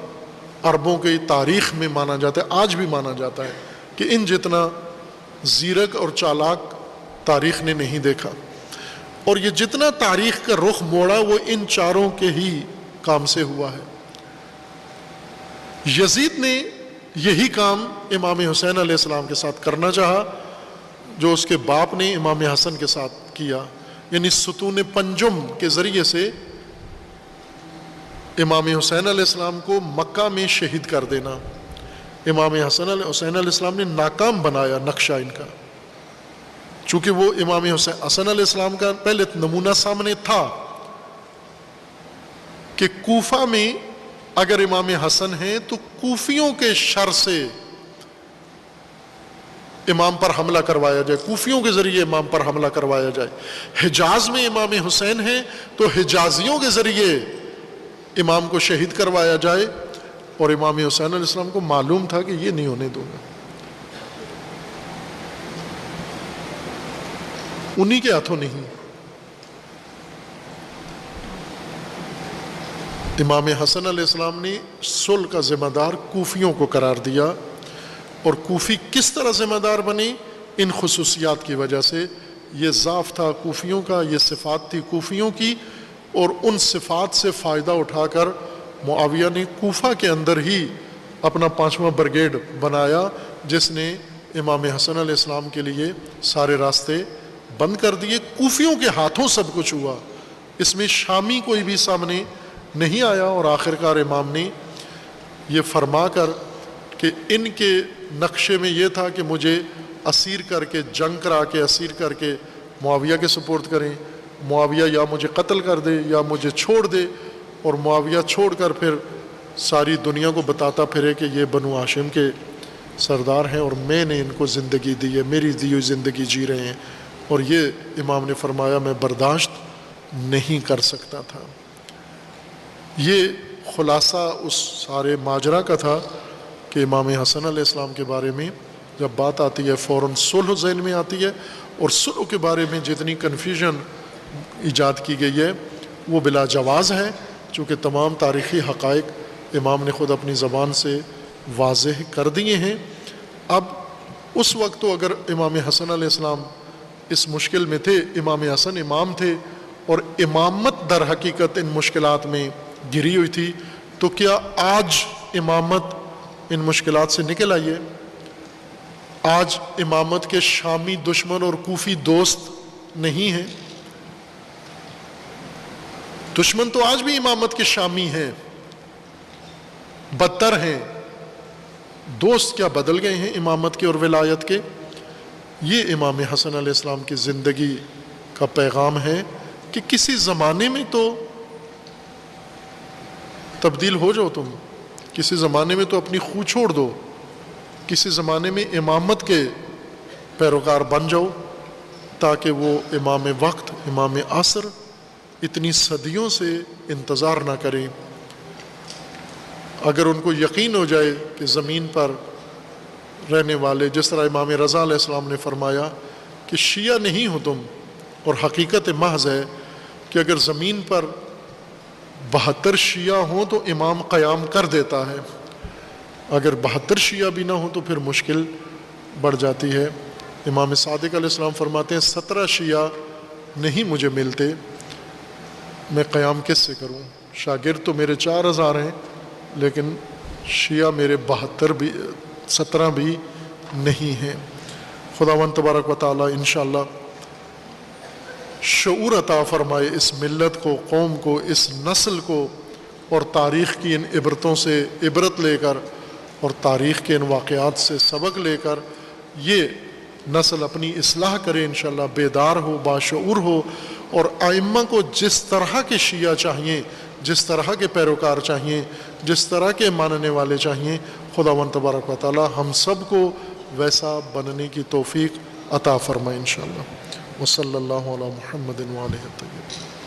Speaker 1: عربوں کی تاریخ میں مانا جاتا ہے، آج بھی مانا جاتا ہے کہ ان جتنا زیرک اور چالاک تاریخ نے نہیں دیکھا، اور یہ جتنا تاریخ کا رخ موڑا وہ ان 4 کے ہی کام سے ہوا ہے۔ یزید نے یہی کام امام حسین علیہ السلام کے ساتھ کرنا چاہا جو اس کے باپ نے امام حسن کے ساتھ کیا، یعنی ستون پنجم کے ذریعے سے امام حسین علیہ السلام کو مکہ میں شہید کر دینا۔ امام حسین علیہ السلام نے ناکام بنایا نقشہ ان کا، چونکہ وہ امام حسن علیہ السلام کا پہلے نمونہ سامنے تھا کہ کوفہ میں اگر امام حسن ہیں تو کوفیوں کے شر سے امام پر حملہ کروایا جائے، کوفیوں کے ذریعے امام پر حملہ کروایا جائے۔ حجاز میں امام حسین ہیں تو حجازیوں کے ذریعے امام کو شہید کروایا جائے، اور امام حسین علیہ السلام کو معلوم تھا کہ یہ نہیں ہونے دوں گا، انہی کے ہاتھوں نہیں۔ امام حسن علیہ السلام نے صلح کا ذمہ دار کوفیوں کو قرار دیا، اور کوفی کس طرح ذمہ دار بنے؟ ان خصوصیات کی وجہ سے۔ یہ ضعف تھا کوفیوں کا، یہ صفات تھی کوفیوں کی، اور ان صفات سے فائدہ اٹھا کر معاویہ نے کوفہ کے اندر ہی اپنا 5واں بریگیڈ بنایا، جس نے امام حسن علیہ السلام کے لیے سارے راستے بند کر دیے۔ کوفیوں کے ہاتھوں سب کچھ ہوا، اس میں شامی کوئی بھی سامنے نہیں آیا، اور آخرکار امام نے یہ فرما کر کہ ان کے نقشے میں یہ تھا کہ مجھے اسیر کر کے، جنگ کرا کے اسیر کر کے معاویہ کے سپرد کریں، معاویہ یا مجھے قتل کر دے یا مجھے چھوڑ دے، اور معاویہ چھوڑ کر پھر ساری دنیا کو بتاتا پھرے کہ یہ بنو ہاشم کے سردار ہیں اور میں نے ان کو زندگی دی ہے، میری دی ہوئی زندگی جی رہے ہیں، اور یہ امام نے فرمایا میں برداشت نہیں کر سکتا تھا۔ یہ خلاصہ اس سارے ماجرا کا تھا کہ امام حسن علیہ السلام کے بارے میں جب بات آتی ہے فوراً صلح ذہن میں آتی ہے، اور صلح کے بارے میں جتنی کنفیوژن ایجاد کی گئی ہے وہ بلا جواز ہے، چونکہ تمام تاریخی حقائق امام نے خود اپنی زبان سے واضح کر دیے ہیں۔ اب اس وقت تو اگر امام حسن علیہ السلام اس مشکل میں تھے، امام حسن امام تھے اور امامت در حقیقت ان مشکلات میں گری ہوئی تھی، تو کیا آج امامت ان مشکلات سے نکل آئی ہے؟ آج امامت کے شامی دشمن اور کوفی دوست نہیں ہیں؟ دشمن تو آج بھی امامت کے شامی ہیں، بدتر ہیں، دوست کیا بدل گئے ہیں امامت کے اور ولایت کے؟ یہ امام حسن علیہ السلام کی زندگی کا پیغام ہے کہ کسی زمانے میں تو تبدیل ہو جاؤ، تم کسی زمانے میں تو اپنی خو چھوڑ دو، کسی زمانے میں امامت کے پیروکار بن جاؤ، تاکہ وہ امام وقت، امام عصر اتنی صدیوں سے انتظار نہ کریں۔ اگر ان کو یقین ہو جائے کہ زمین پر رہنے والے، جس طرح امام رضا علیہ السلام نے فرمایا کہ شیعہ نہیں ہو تم، اور حقیقت محض ہے کہ اگر زمین پر 72 شیعہ ہوں تو امام قیام کر دیتا ہے، اگر 72 شیعہ بھی نہ ہوں تو پھر مشکل بڑھ جاتی ہے۔ امام صادق علیہ السلام فرماتے ہیں 17 شیعہ نہیں مجھے ملتے، میں قیام کس سے کروں؟ شاگرد تو میرے 4000 ہیں، لیکن شیعہ میرے 17 بھی نہیں ہیں۔ خداوند تبارک و تعالی انشاءاللہ شعور عطا فرمائے اس ملت کو، قوم کو، اس نسل کو، اور تاریخ کی ان عبرتوں سے عبرت لے کر اور تاریخ کے ان واقعات سے سبق لے کر یہ نسل اپنی اصلاح کرے انشاءاللہ، بیدار ہو، باشعور ہو، اور ائمہ کو جس طرح کے شیعہ چاہیے، جس طرح کے پیروکار چاہیے، جس طرح کے ماننے والے چاہیے، خداوند تبارک و تعالی ہم سب کو ویسا بننے کی توفیق عطا فرمائے انشاءاللہ۔ وصلی اللہ علی محمد وآلہ الطاہرین۔